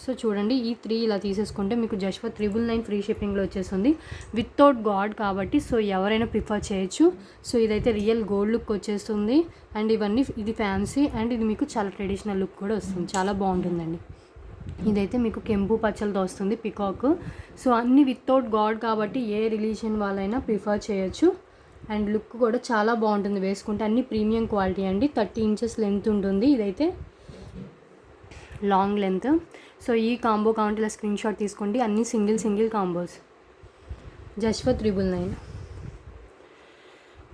సో చూడండి, ఈ 3 ఇలా తీసేసుకుంటే మీకు జస్ట్ ఫర్ 999 ఫ్రీ షిప్పింగ్లో వచ్చేస్తుంది, వితౌట్ గాడ్ కాబట్టి. సో ఎవరైనా ప్రిఫర్ చేయొచ్చు. సో ఇదైతే రియల్ గోల్డ్ లుక్ వచ్చేస్తుంది. అండ్ ఇది ఫ్యాన్సీ అండ్ ఇది మీకు చాలా ట్రెడిషనల్ లుక్ కూడా వస్తుంది, చాలా బాగుంటుందండి. ఇదైతే మీకు కెంపు పచ్చలతో వస్తుంది, పికాక్. సో అన్నీ వితౌట్ గాడ్ కాబట్టి ఏ రిలీజియన్ వాళ్ళైనా ప్రిఫర్ చేయొచ్చు. అండ్ లుక్ కూడా చాలా బాగుంటుంది వేసుకుంటే, అన్ని ప్రీమియం క్వాలిటీ అండి. 30 ఇంచెస్ లెంత్ ఉంటుంది, ఇదైతే లాంగ్ లెంత్. సో ఈ కాంబో కావాలంటే ఇలా స్క్రీన్ షాట్ తీసుకోండి, అన్నీ single combos just for 999.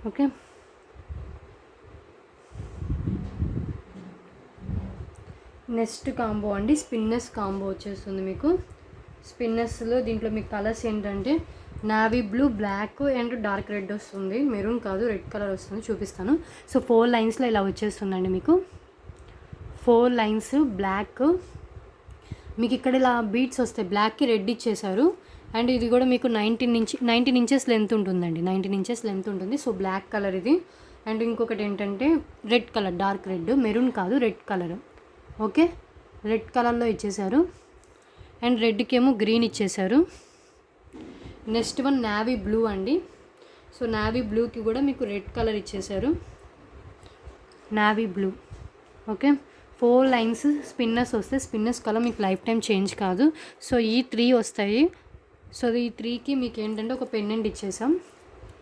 Okay, next combo అండి స్పిన్నర్స్ కాంబో వచ్చేస్తుంది మీకు. స్పిన్నర్స్లో దీంట్లో మీకు కలర్స్ ఏంటంటే navy blue, black and dark red వస్తుంది, మెరూన్ కాదు రెడ్ కలర్ వస్తుంది, చూపిస్తాను. సో 4 లైన్స్లో ఇలా వచ్చేస్తుందండి మీకు, 4 లైన్స్ బ్లాక్. మీకు ఇక్కడ ఇలా బీట్స్ వస్తాయి, బ్లాక్కి రెడ్ ఇచ్చేసారు. అండ్ ఇది కూడా మీకు 19 ఇంచెస్ లెంత్ ఉంటుందండి, 19 ఇంచెస్ లెంత్ ఉంటుంది. సో బ్లాక్ కలర్ ఇది. అండ్ ఇంకొకటి ఏంటంటే red colour, dark red, maroon కాదు రెడ్ కలర్. ఓకే, రెడ్ కలర్లో ఇచ్చేసారు. అండ్ రెడ్కి ఏమో గ్రీన్ ఇచ్చేసారు. నెక్స్ట్ వన్ నావీ బ్లూ అండి. సో నావీ బ్లూకి కూడా మీకు రెడ్ కలర్ ఇచ్చేసారు, navy blue. Okay, 4 lines spinners వస్తాయి. స్పిన్నర్స్ కలర్ మీకు లైఫ్ టైం చేంజ్ కాదు. సో ఈ 3 వస్తాయి. సో ఈ 3కి మీకు ఏంటంటే ఒక పెండెంట్ ఇచ్చేసాం.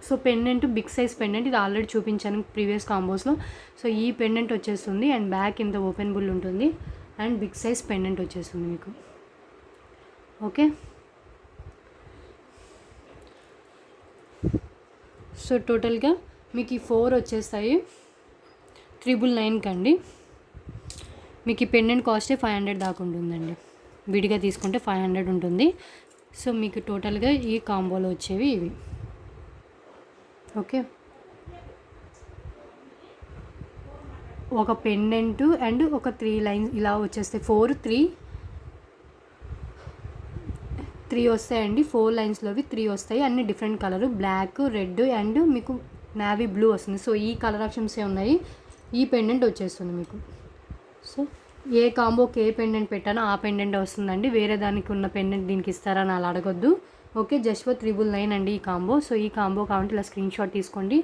So pendant big size pendant, ఇది ఆల్రెడీ చూపించాను ప్రీవియస్ కాంబోస్లో. సో ఈ పెండెంట్ వచ్చేస్తుంది అండ్ బ్యాక్ ఇంత ఓపెన్ బుల్ ఉంటుంది అండ్ బిగ్ సైజ్ పెండెంట్ వచ్చేస్తుంది మీకు. ఓకే, సో టోటల్గా మీకు ఈ 4 వచ్చేస్తాయి 999 అండి. మీకు ఈ పెండెంట్ కాస్టే 500 దాకా ఉంటుందండి. విడిగా తీసుకుంటే 500 ఉంటుంది. సో మీకు టోటల్గా ఈ కాంబోలో వచ్చేవి ఇవి. ఓకే, ఒక పెండెంట్ అండ్ ఒక 3 లైన్స్ ఇలా వచ్చేస్తాయి. 3 వస్తాయండి. 4 లైన్స్లోవి 3 వస్తాయి. అన్ని different colour, black, red and మీకు నావీ బ్లూ వస్తుంది. సో ఈ కలర్ ఆప్షన్సే ఉన్నాయి. ఈ పెండెంట్ వచ్చేస్తుంది మీకు. సో ఏ కాంబోకి ఏ పెండెంట్ పెట్టానో ఆ పెండెంట్ వస్తుందండి. వేరే దానికి ఉన్న పెండెంట్ దీనికి ఇస్తారని అలా అడగొద్దు. ఓకే, జస్ట్ ఫర్ 999 అండి ఈ కాంబో. సో ఈ కాంబో కావాలంటే ఇలా స్క్రీన్ షాట్ తీసుకోండి.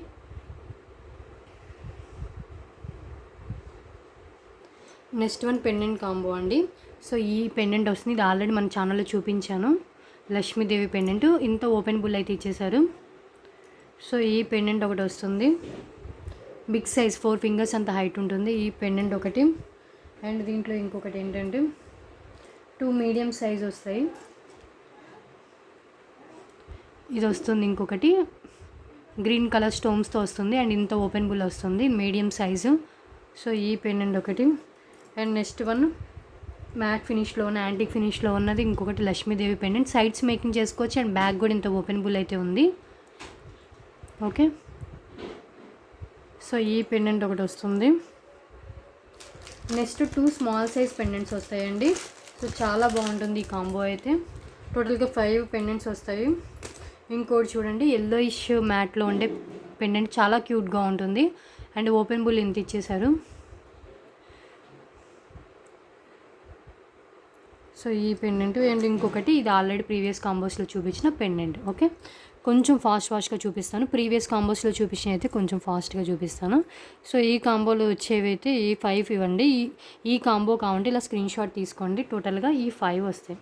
నెక్స్ట్ వన్ పెండెంట్ కాంబో అండి. సో ఈ పెండెంట్ వస్తుంది. ఇది ఆల్రెడీ మన ఛానల్లో చూపించాను. లక్ష్మీదేవి పెండెంట్, ఇంత ఓపెన్ బుల్ అయితే ఇచ్చేసారు. సో ఈ పెండెంట్ ఒకటి వస్తుంది, బిగ్ సైజ్ 4 ఫింగర్స్ అంత హైట్ ఉంటుంది ఈ పెండెంట్ ఒకటి. అండ్ దీంట్లో ఇంకొకటి ఏంటంటే 2 మీడియం సైజ్ వస్తాయి. ఇది వస్తుంది. ఇంకొకటి గ్రీన్ కలర్ స్టోన్స్తో వస్తుంది అండ్ ఇంత ఓపెన్ బుల్ వస్తుంది, మీడియం సైజు. సో ఈ పెండెంట్ ఒకటి. అండ్ నెక్స్ట్ వన్ మ్యాట్ ఫినిష్లో ఉన్న, యాంటిక్ ఫినిష్లో ఉన్నది ఇంకొకటి లక్ష్మీదేవి పెండెంట్. సైడ్స్ మేకింగ్ చేసుకోవచ్చు అండ్ బ్యాక్ కూడా ఇంత ఓపెన్ బుల్ అయితే ఉంది. ఓకే, సో ఈ పెండెంట్ ఒకటి వస్తుంది. నెక్స్ట్ 2 స్మాల్ సైజ్ పెండెంట్స్ వస్తాయండి. సో చాలా బాగుంటుంది ఈ కాంబో అయితే. టోటల్గా 5 పెండెంట్స్ వస్తాయి. ఇంకోటి చూడండి, ఎల్లోయిష్ మ్యాట్లో ఉండే పెండెంట్ చాలా క్యూట్గా ఉంటుంది అండ్ ఓపెన్ బుల్ ఇంత ఇచ్చేసారు. సో ఈ పెండెంట్ అండ్ ఇంకొకటి ఇది ఆల్రెడీ ప్రీవియస్ కాంబోస్లో చూపించిన పెండెంట్. ఓకే, కొంచెం ఫాస్ట్గా చూపిస్తాను. ప్రీవియస్ కాంబోస్లో చూపించిన అయితే కొంచెం ఫాస్ట్గా చూపిస్తాను. సో ఈ కాంబోలో వచ్చేవి అయితే ఈ 5 ఇవ్వండి. ఈ కాంబో కావాలంటే ఇలా స్క్రీన్ షాట్ తీసుకోండి. టోటల్గా ఈ 5 వస్తాయి.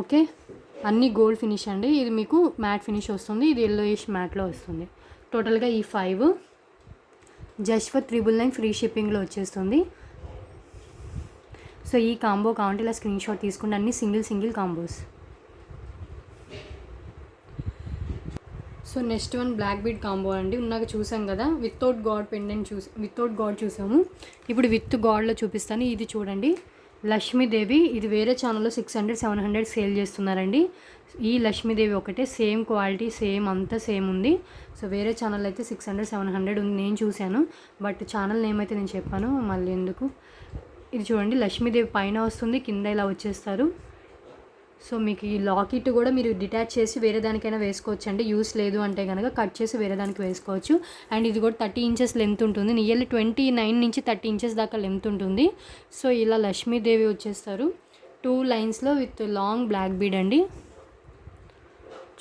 ఓకే, అన్నీ గోల్డ్ ఫినిష్ అండి. ఇది మీకు మ్యాట్ ఫినిష్ వస్తుంది, ఇది ఎల్లోయిష్ మ్యాట్లో వస్తుంది. టోటల్గా ఈ 5 జస్ట్ ఫర్ 999 ఫ్రీ షిప్పింగ్లో వచ్చేస్తుంది. సో ఈ కాంబో కావాలంటే ఇలా స్క్రీన్ షాట్ తీసుకోండి. అన్ని single combos. So next one black bead combo అండి. ఉన్నాక చూసాం కదా, without God pendant without God చూసాము. ఇప్పుడు విత్ గాడ్లో చూపిస్తాను. ఇది చూడండి, లక్ష్మీదేవి. ఇది వేరే ఛానల్లో 600-700 సేల్ చేస్తున్నారండి. ఈ లక్ష్మీదేవి ఒకటే, సేమ్ క్వాలిటీ, సేమ్ అంతా సేమ్ ఉంది. సో వేరే ఛానల్ అయితే 600-700 ఉంది, నేను చూశాను. బట్ ఛానల్ నేమ్ అయితే నేను చెప్పాను, మళ్ళీ ఎందుకు. ఇది చూడండి, లక్ష్మీదేవి పైన వస్తుంది, కింద ఇలా వచ్చేస్తారు. సో మీకు ఈ లాకెట్ కూడా మీరు డిటాచ్ చేసి వేరే దానికైనా వేసుకోవచ్చు అండి. యూస్ లేదు అంటే కనుక కట్ చేసి వేరే దానికి వేసుకోవచ్చు. అండ్ ఇది కూడా 30 ఇంచెస్ లెంత్ ఉంటుంది. నియర్లీ 29 నుంచి 30 ఇంచెస్ దాకా లెంత్ ఉంటుంది. సో ఇలా లక్ష్మీదేవి వచ్చేస్తారు 2 లైన్స్లో విత్ లాంగ్ బ్లాక్ బీడ్ అండి.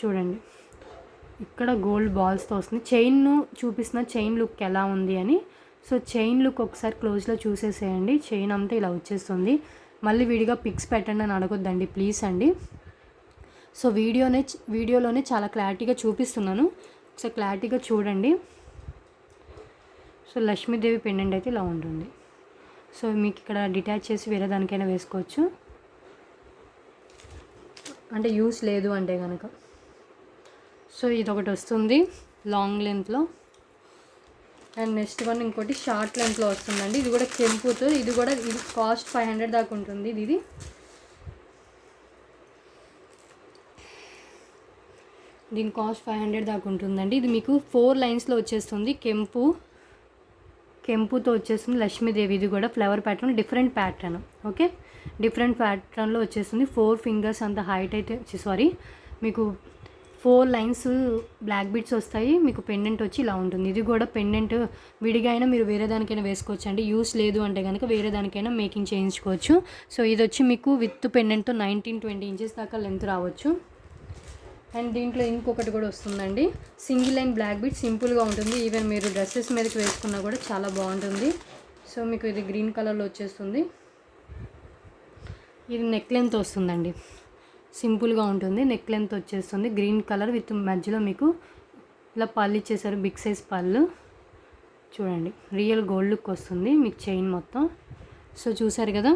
చూడండి, ఇక్కడ గోల్డ్ బాల్స్తో వస్తుంది. చైన్ చూపిస్తున్న చైన్ లుక్ ఎలా ఉంది అని. సో చైన్ లుక్ ఒకసారి క్లోజ్లో చూసేసేయండి. చైన్ అంతా ఇలా వచ్చేస్తుంది. మళ్ళీ విడిగా పిక్స్ పెట్టండి అని అడగొద్దండి ప్లీజ్ అండి. సో వీడియోలోనే చాలా క్లారిటీగా చూపిస్తున్నాను, ఒకసారి క్లారిటీగా చూడండి. సో లక్ష్మీదేవి పెండెంట్ అయితే ఇలా ఉంటుంది. సో మీకు ఇక్కడ డిటాచ్ చేసి వేరే దానికైనా వేసుకోవచ్చు, అంటే యూస్ లేదు అంటే కనుక. సో ఇది ఒకటి వస్తుంది లాంగ్ లెంత్లో. అండ్ నెక్స్ట్ వన్ ఇంకోటి షార్ట్ లెంత్లో వస్తుందండి. ఇది కూడా కెంపుతో, ఇది కాస్ట్ 500 దాకా ఉంటుంది. ఇది దీని కాస్ట్ 500 దాకా ఉంటుందండి. ఇది మీకు 4 లైన్స్లో వచ్చేస్తుంది. కెంపుతో వచ్చేస్తుంది లక్ష్మీదేవి. ఇది కూడా flower pattern, different pattern. Okay, different ప్యాటర్న్లో వచ్చేస్తుంది. 4 ఫింగర్స్ అంత హైట్ అయితే మీకు 4 లైన్స్ బ్లాక్ బీడ్స్ వస్తాయి. మీకు పెండెంట్ వచ్చి ఇలా ఉంటుంది. ఇది కూడా పెండెంట్ విడిగా అయినా మీరు వేరే దానికైనా వేసుకోవచ్చు అండి. యూస్ లేదు అంటే కనుక వేరే దానికైనా మేకింగ్ చేయించుకోవచ్చు. సో ఇది వచ్చి మీకు విత్ పెండెంట్తో 19-20 ఇంచెస్ దాకా లెంత్ రావచ్చు. అండ్ దీంట్లో ఇంకొకటి కూడా వస్తుందండి, సింగిల్ లైన్ బ్లాక్ బీడ్. సింపుల్గా ఉంటుంది. ఈవెన్ మీరు డ్రెస్సెస్ మీదకి వేసుకున్నా కూడా చాలా బాగుంటుంది. సో మీకు ఇది గ్రీన్ కలర్లో వచ్చేస్తుంది. ఇది నెక్ లెంత్ వస్తుందండి, సింపుల్గా ఉంటుంది. నెక్ లెంత్ వచ్చేస్తుంది గ్రీన్ కలర్ విత్ మధ్యలో మీకు ఇలా పళ్ళు ఇచ్చేసారు, బిగ్ సైజ్ పళ్ళు. చూడండి రియల్ గోల్డ్ లుక్ వస్తుంది మీకు చైన్ మొత్తం. సో చూసారు కదా,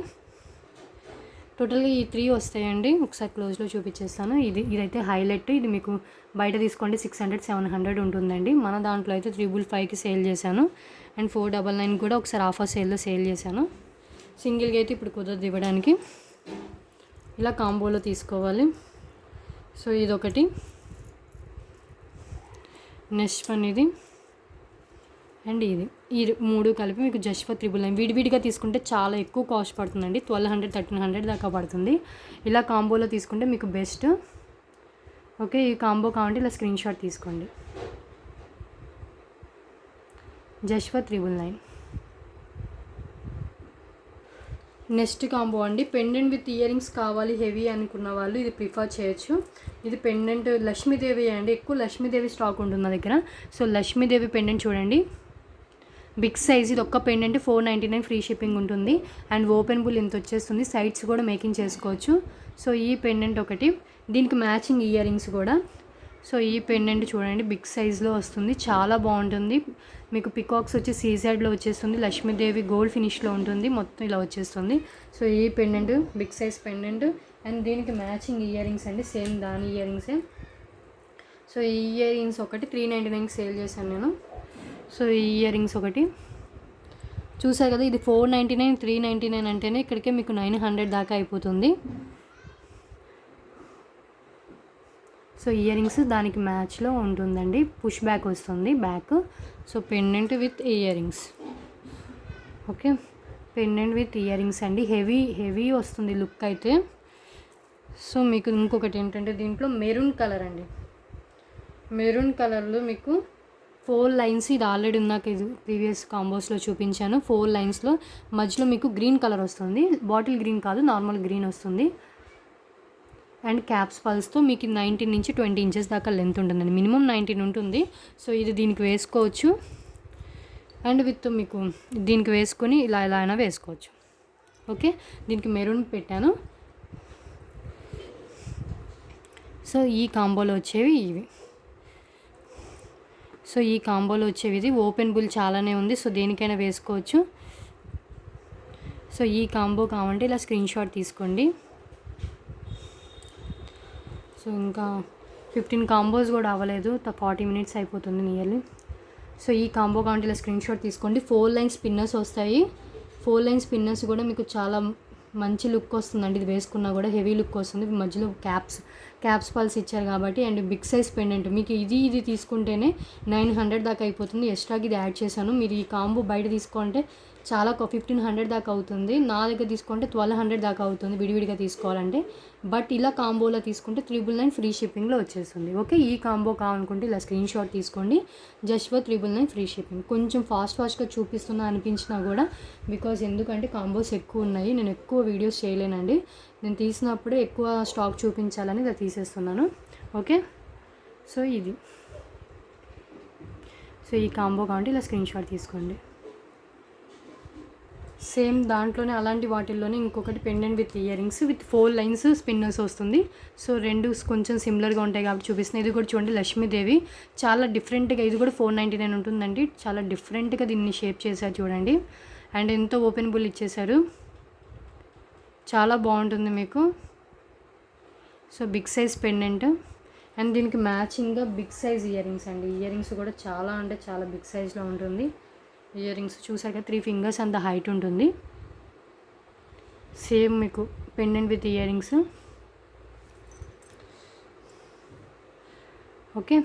టోటల్గా ఈ 3 వస్తాయండి. ఒకసారి క్లోజ్లో చూపించేస్తాను. ఇదైతే హైలైట్. ఇది మీకు బయట తీసుకోండి 600-700 ఉంటుందండి. మన దాంట్లో అయితే 355కి సేల్ చేశాను. అండ్ 499 కూడా ఒకసారి ఆఫర్ సేల్లో సేల్ చేశాను. సింగిల్గా అయితే ఇప్పుడు కుదరదు ఇవ్వడానికి. ఇలా కాంబోలో తీసుకోవాలి. సో ఇదొకటి. నెక్స్ట్ వన్ ఇది అండ్ ఇది 3 కలిపి మీకు జస్ట్ ఫర్ 999. విడివిడిగా తీసుకుంటే చాలా ఎక్కువ కాస్ట్ పడుతుందండి. 1200-1300 దాకా పడుతుంది. ఇలా కాంబోలో తీసుకుంటే మీకు బెస్ట్. ఓకే, ఈ కాంబో కావాలంటే ఇలా స్క్రీన్ షాట్ తీసుకోండి. Just for 999. నెక్స్ట్ కాంబో అండి, పెండెంట్ విత్ ఇయర్ రింగ్స్ కావాలి హెవీ అనుకున్న వాళ్ళు ఇది ప్రిఫర్ చేయొచ్చు. ఇది పెండెంట్ లక్ష్మీదేవి అండి. ఎక్కువ లక్ష్మీదేవి స్టాక్ ఉంటుంది నా దగ్గర. సో లక్ష్మీదేవి పెండెంట్ చూడండి, బిగ్ సైజ్. ఇది ఒక్క పెండెంట్ 499 ఫ్రీ షిప్పింగ్ ఉంటుంది. అండ్ ఓపెన్ బుల్ ఇంత వచ్చేస్తుంది. సైడ్స్ కూడా మేకింగ్ చేసుకోవచ్చు. సో ఈ పెండెంట్ ఒకటి, దీనికి మ్యాచింగ్ ఇయర్ రింగ్స్ కూడా. సో ఈ పెండెంట్ చూడండి బిగ్ సైజ్లో వస్తుంది, చాలా బాగుంటుంది. మీకు పికాక్స్ వచ్చి సీజెడ్లో వచ్చేస్తుంది. లక్ష్మీదేవి గోల్డ్ ఫినిష్లో ఉంటుంది, మొత్తం ఇలా వచ్చేస్తుంది. సో ఈ pendant big size pendant. And దీనికి మ్యాచింగ్ ఇయర్ రింగ్స్ అండి, సేమ్ దాని ఇయర్ రింగ్సే. సో ఈ ఇయర్ రింగ్స్ ఒకటి 399కి సేల్ చేశాను నేను. సో ఈ ఇయర్ రింగ్స్ ఒకటి చూసారు కదా, ఇది 499, 399 అంటేనే ఇక్కడికే మీకు 900 దాకా అయిపోతుంది. సో ఇయర్ రింగ్స్ దానికి మ్యాచ్లో ఉంటుందండి, పుష్ బ్యాక్ వస్తుంది back. So pendant with ear rings. Okay, pendant with earrings అండి. హెవీ వస్తుంది లుక్ అయితే. సో మీకు ఇంకొకటి ఏంటంటే దీంట్లో మెరూన్ కలర్ అండి. మెరూన్ కలర్లో మీకు 4 లైన్స్. ఇది ఆల్రెడీ ఉన్నాక ఇది ప్రీవియస్ కాంబోస్లో చూపించాను. 4 లైన్స్లో మధ్యలో మీకు గ్రీన్ కలర్ వస్తుంది. బాటిల్ గ్రీన్ కాదు, నార్మల్ గ్రీన్ వస్తుంది. అండ్ క్యాప్స్ పల్స్తో మీకు 19-20 ఇంచెస్ దాకా లెంత్ ఉంటుందండి. మినిమం 19 ఉంటుంది. సో ఇది దీనికి వేసుకోవచ్చు. అండ్ విత్ మీకు దీనికి వేసుకొని ఇలా అయినా వేసుకోవచ్చు. ఓకే, దీనికి మెరూన్ పెట్టాను. సో ఈ కాంబోలో వచ్చేవి ఇవి. సో ఈ కాంబోలో వచ్చేవి ఇది. ఓపెన్ బుల్ చాలానే ఉంది, సో దేనికైనా వేసుకోవచ్చు. సో ఈ కాంబో కావాలంటే ఇలా స్క్రీన్ షాట్ తీసుకోండి. సో ఇంకా 15 కాంబోస్ కూడా అవ్వలేదు, 40 మినిట్స్ అయిపోతుంది నియర్లీ. సో ఈ కాంబో కావాలంటే ఇలా స్క్రీన్ షాట్ తీసుకోండి. 4 లైన్ స్పిన్నర్స్ వస్తాయి. 4 లైన్ స్పిన్నర్స్ కూడా మీకు చాలా మంచి లుక్ వస్తుందండి. ఇది వేసుకున్నా కూడా హెవీ లుక్ వస్తుంది. మధ్యలో క్యాప్స్ పల్స్ ఇచ్చారు కాబట్టి. అండ్ బిగ్ సైజ్ పెండెంట్ మీకు ఇది తీసుకుంటేనే 900 దాకా అయిపోతుంది. ఎక్స్ట్రాకి ఇది యాడ్ చేశాను. మీరు ఈ కాంబో బయట తీసుకుంటే చాలా 1500 దాకా అవుతుంది. నా దగ్గర తీసుకుంటే 1200 దాకా అవుతుంది విడివిడిగా తీసుకోవాలంటే. బట్ ఇలా కాంబోలో తీసుకుంటే 999 ఫ్రీ షిప్పింగ్లో వచ్చేస్తుంది. ఓకే, ఈ కాంబో కావాలనుకుంటే ఇలా స్క్రీన్ షాట్ తీసుకోండి. Just for 999 free shipping. కొంచెం ఫాస్ట్గా చూపిస్తున్నా అనిపించినా కూడా బికాజ్ ఎందుకంటే కాంబోస్ ఎక్కువ ఉన్నాయి, నేను ఎక్కువ వీడియోస్ చేయలేనండి. నేను తీసినప్పుడే ఎక్కువ స్టాక్ చూపించాలని ఇలా తీసేస్తున్నాను. ఓకే, సో ఇది. సో ఈ కాంబో కావాలంటే ఇలా స్క్రీన్ షాట్ తీసుకోండి. సేమ్ దాంట్లోనే అలాంటి వాటిల్లోనే ఇంకొకటి pendant with ear rings with 4 lines spinners వస్తుంది. సో రెండు కొంచెం సిమిలర్గా ఉంటాయి కాబట్టి చూపిస్తున్నాయి. ఇది కూడా చూడండి లక్ష్మీదేవి, చాలా డిఫరెంట్గా. ఇది కూడా 499 ఉంటుందండి. చాలా డిఫరెంట్గా దీన్ని షేప్ చేశారు చూడండి. అండ్ ఎంతో ఓపెన్ బుల్ ఇచ్చేశారు, చాలా బాగుంటుంది మీకు. So big size pendant. And దీనికి మ్యాచింగ్గా బిగ్ సైజ్ ఇయర్ రింగ్స్ అండి. ఇయర్ రింగ్స్ కూడా చాలా అంటే చాలా బిగ్ సైజ్లో ఉంటుంది. ఇయర్ రింగ్స్ చూసాక 3 ఫింగర్స్ అంత హైట్ ఉంటుంది. సేమ్ మీకు pendant with ear rings. Okay,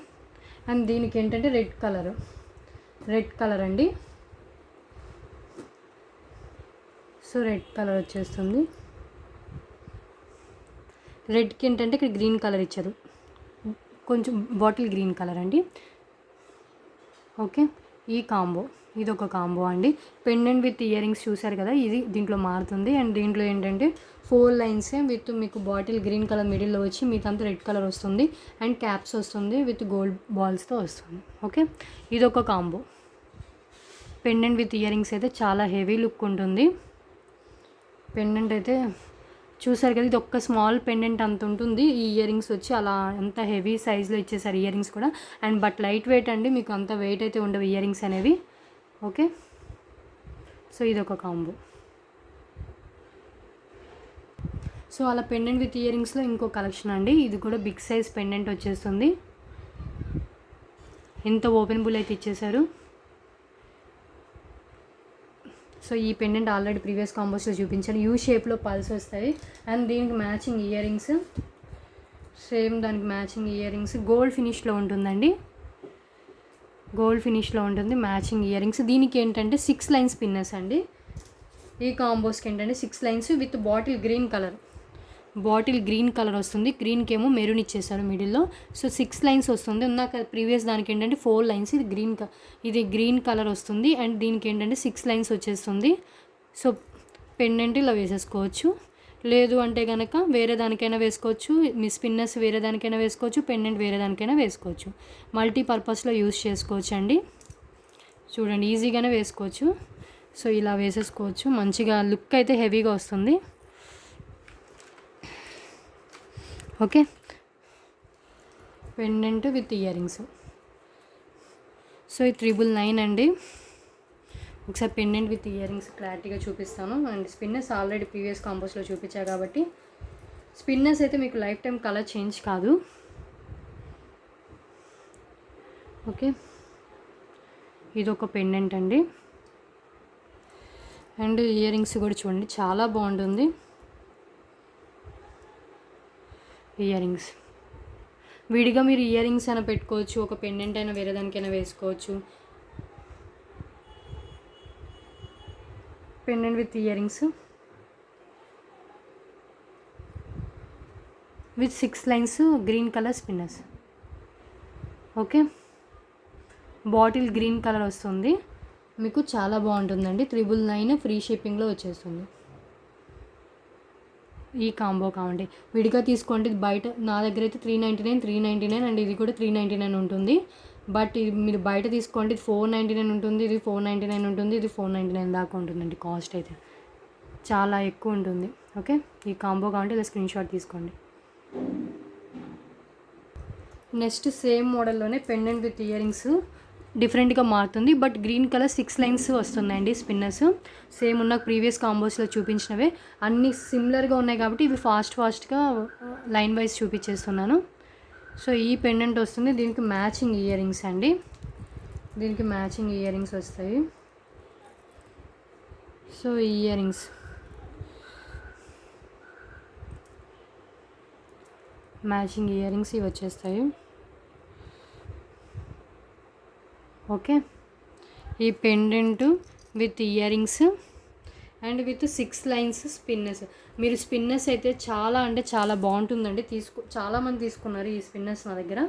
and దీనికి ఏంటంటే రెడ్ కలర్ అండి. సో రెడ్ కలర్ వచ్చేస్తుంది. రెడ్కి ఏంటంటే ఇక్కడ గ్రీన్ కలర్ ఇచ్చారు. కొంచెం బాటిల్ గ్రీన్ కలర్ అండి. ఓకే, ఈ కాంబో ఇదొక కాంబో అండి. పెండెంట్ విత్ ఇయర్ రింగ్స్ చూసారు కదా, ఇది దీంట్లో మారుతుంది. అండ్ దీంట్లో ఏంటంటే 4 లైన్సే విత్ మీకు బాటిల్ గ్రీన్ కలర్ మిడిల్లో వచ్చి మీదంతా రెడ్ కలర్ వస్తుంది. అండ్ క్యాప్స్ వస్తుంది విత్ గోల్డ్ బాల్స్తో వస్తుంది. ఓకే, ఇదొక combo. Pendant with ear rings అయితే చాలా హెవీ లుక్ ఉంటుంది. పెండెంట్ అయితే చూసారు కదా, ఇది ఒక్క స్మాల్ పెండెంట్ అంత ఉంటుంది. ఈ ఇయర్ రింగ్స్ వచ్చి అలా అంత హెవీ సైజ్లో ఇచ్చేసారు ఇయర్ రింగ్స్ కూడా. అండ్ బట్ లైట్ వెయిట్ అండి, మీకు అంత వెయిట్ అయితే ఉండవు ఇయర్ రింగ్స్ అనేవి. ఓకే, సో ఇదొక కాంబో. సో అలా పెండెంట్ విత్ ఇయర్ రింగ్స్లో ఇంకో కలెక్షన్ అండి. ఇది కూడా బిగ్ సైజ్ పెండెంట్ వచ్చేస్తుంది. ఎంత ఓపెన్ బుల్ అయితే ఇచ్చేసారు. సో ఈ పెండెంట్ ఆల్రెడీ ప్రీవియస్ కాంబోస్లో చూపించాను. యూ షేప్లో పల్స్ వస్తాయి. అండ్ దీనికి మ్యాచింగ్ ఇయర్ రింగ్స్, సేమ్ దానికి మ్యాచింగ్ ఇయర్ రింగ్స్ గోల్డ్ ఫినిష్లో ఉంటుందండి. గోల్డ్ ఫినిష్లో ఉంటుంది మ్యాచింగ్ ఇయర్ రింగ్స్. దీనికి ఏంటంటే 6 లైన్స్ పిన్నెస్ అండి. ఈ కాంబోస్కి ఏంటంటే 6 lines with bottle green colour వస్తుంది. గ్రీన్కి ఏమో మెరూన్ ఇచ్చేసారు మిడిల్లో. సో 6 లైన్స్ వస్తుంది. ఉన్నాక ప్రీవియస్ దానికి ఏంటంటే 4 లైన్స్, ఇది గ్రీన్ కలర్ వస్తుంది. అండ్ దీనికి ఏంటంటే 6 లైన్స్ వచ్చేస్తుంది. సో పెండెంట్ ఇలా వేసేసుకోవచ్చు. లేదు అంటే కనుక వేరే దానికైనా వేసుకోవచ్చు. మీ స్పిన్నర్స్ వేరే దానికైనా వేసుకోవచ్చు, పెండెంట్ వేరే దానికైనా వేసుకోవచ్చు. మల్టీపర్పస్లో యూజ్ చేసుకోవచ్చు అండి. చూడండి, ఈజీగానే వేసుకోవచ్చు. సో ఇలా వేసేసుకోవచ్చు. మంచిగా లుక్ అయితే హెవీగా వస్తుంది. Okay, pendant with ear rings. So ఇది 999 అండి. ఒకసారి పెండెంట్ విత్ ఇయర్ రింగ్స్ క్లారిటీగా చూపిస్తాను. అండ్ స్పిన్నర్స్ ఆల్రెడీ ప్రీవియస్ కాంబోస్లో చూపించా కాబట్టి స్పిన్నర్స్ అయితే మీకు లైఫ్ టైం కలర్ చేంజ్ కాదు. ఓకే, ఇదొక పెండెంట్ అండి. అండ్ ఇయర్ రింగ్స్ కూడా చూడండి, చాలా బాగుంటుంది. ఇయర్ రింగ్స్ విడిగా మీరు ఇయర్ రింగ్స్ అయినా పెట్టుకోవచ్చు, ఒక పెండెంట్ అయినా వేరే దానికైనా వేసుకోవచ్చు. Pendant with ear rings with 6 lines green colour spinners. Okay, bottle green colour వస్తుంది మీకు, చాలా బాగుంటుందండి. 999 ఫ్రీ షిప్పింగ్లో వచ్చేస్తుంది. ఈ కాంబో కావండి, విడిగా తీసుకోండి. బయట నా దగ్గర అయితే 399 అండ్ ఇది కూడా 399 ఉంటుంది. బట్ ఇది మీరు బయట తీసుకోండి, ఇది 499 ఉంటుంది, ఇది 499 ఉంటుంది, ఇది 499 దాకా ఉంటుందండి. కాస్ట్ అయితే చాలా ఎక్కువ ఉంటుంది. ఓకే, ఈ కాంబో కావాలంటే ఇలా స్క్రీన్ షాట్ తీసుకోండి. నెక్స్ట్ సేమ్ మోడల్లోనే పెండెంట్ విత్ ఇయర్ రింగ్స్ డిఫరెంట్గా మారుతుంది. బట్ గ్రీన్ కలర్ 6 లైన్స్ వస్తున్నాయండి స్పిన్నర్స్. సేమ్ ఉన్న ప్రీవియస్ కాంబోస్లో చూపించినవే అన్నీ సిమిలర్గా ఉన్నాయి కాబట్టి ఇవి ఫాస్ట్గా లైన్ వైజ్ చూపించేస్తున్నాను. సో ఈ పెండెంట్ వస్తుంది. దీనికి మ్యాచింగ్ ఇయర్ రింగ్స్ అండి. దీనికి మ్యాచింగ్ ఇయర్ రింగ్స్ వస్తాయి. So earrings matching earrings ఇవి వచ్చేస్తాయి. ఓకే, ఈ pendant with earrings and with 6 lines spinners. మీరు స్పిన్నర్స్ అయితే చాలా అంటే చాలా బాగుంటుందండి. చాలామంది తీసుకున్నారు ఈ స్పిన్నర్స్ నా దగ్గర.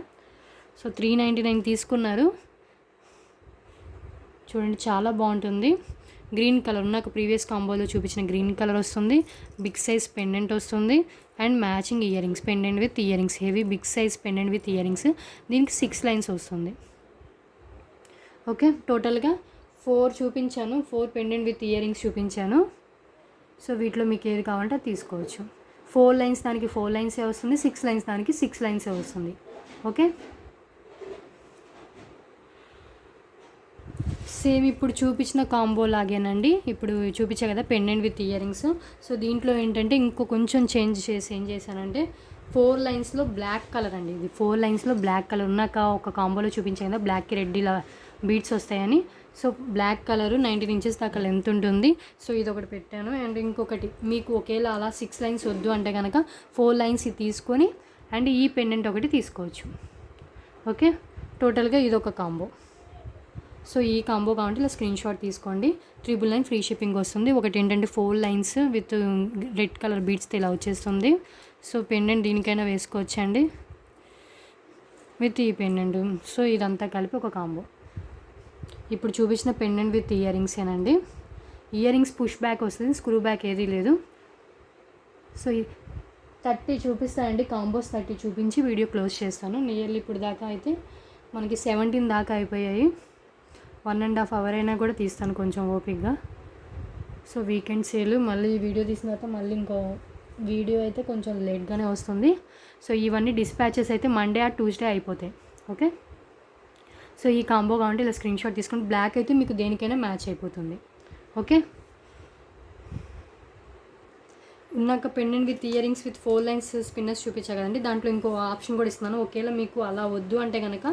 సో 399 తీసుకున్నారు. చూడండి, చాలా బాగుంటుంది. గ్రీన్ కలర్ నాకు ప్రీవియస్ కాంబోలో చూపించిన గ్రీన్ కలర్ వస్తుంది. బిగ్ సైజ్ పెండెంట్ వస్తుంది and matching earrings. Pendant with earrings, heavy big size pendant with earrings. దీనికి 6 లైన్స్ వస్తుంది. ఓకే, టోటల్గా 4 చూపించాను. 4 పెండెంట్ విత్ ఇయర్ రింగ్స్ చూపించాను. సో వీటిలో మీకు ఏది కావాలంటే అది తీసుకోవచ్చు. 4 లైన్స్ దానికి 4 లైన్సే వస్తుంది, 6 లైన్స్ దానికి 6 లైన్సే వస్తుంది. ఓకే, సేమ్ ఇప్పుడు చూపించిన కాంబో లాగేనండి. ఇప్పుడు చూపించా కదా pendant with ear rings. So దీంట్లో ఏంటంటే ఇంకో కొంచెం చేంజ్ చేసి ఏం చేశానంటే 4 లైన్స్లో బ్లాక్ కలర్ అండి. ఇది 4 లైన్స్లో బ్లాక్ కలర్ ఉన్నాక ఒక కాంబోలో చూపించాను కదా, బ్లాక్కి రెడ్ ఇలా బీడ్స్ వస్తాయని. సో బ్లాక్ కలరు 19 ఇంచెస్ దాకా లెంత్ ఉంటుంది. సో ఇది ఒకటి పెట్టాను. అండ్ ఇంకొకటి మీకు ఒకేలా అలా 6 లైన్స్ వద్దు అంటే కనుక 4 లైన్స్ తీసుకొని అండ్ ఈ పెండెంట్ ఒకటి తీసుకోవచ్చు. ఓకే, టోటల్గా ఇది ఒక కాంబో. సో ఈ కాంబో కావాలంటే ఇలా స్క్రీన్ షాట్ తీసుకోండి. 999 ఫ్రీ షిప్పింగ్ వస్తుంది. ఒకటి ఏంటంటే 4 లైన్స్ విత్ రెడ్ కలర్ బీడ్స్తో ఇలా వచ్చేస్తుంది. సో పెండెంట్ దీనికైనా వేసుకోవచ్చండి. విత్ ఈ పెండెంట్. సో ఇదంతా కలిపి ఒక కాంబో. ఇప్పుడు చూపించిన పెండెంట్ విత్ ఇయర్ రింగ్సేనండి. ఇయర్ రింగ్స్ పుష్ బ్యాక్ వస్తుంది, స్క్రూ బ్యాక్ ఏదీ లేదు. సో 30 చూపిస్తానండి, కాంబోస్ 30 చూపించి వీడియో క్లోజ్ చేస్తాను. నియర్లీ ఇప్పుడు దాకా అయితే మనకి 17 దాకా అయిపోయాయి. 1.5 అవర్ అయినా కూడా తీస్తాను కొంచెం ఓపిక్గా. సో వీకెండ్ సేల్ మళ్ళీ వీడియో తీసిన తర్వాత మళ్ళీ ఇంకో వీడియో అయితే కొంచెం లేట్గానే వస్తుంది. సో ఇవన్నీ డిస్పాచెస్ అయితే మండే ఆర్ ట్యూస్డే అయిపోతాయి. ఓకే, సో ఈ కాంబో కావాలంటే ఇలా స్క్రీన్ షాట్ తీసుకుని, బ్లాక్ అయితే మీకు దేనికైనా మ్యాచ్ అయిపోతుంది. ఓకే, ఉన్నాక pendant with ear rings with 4 lines spinners చూపించా కదండి, దాంట్లో ఇంకో ఆప్షన్ కూడా ఇస్తున్నాను. ఒకవేళ మీకు అలా వద్దు అంటే కనుక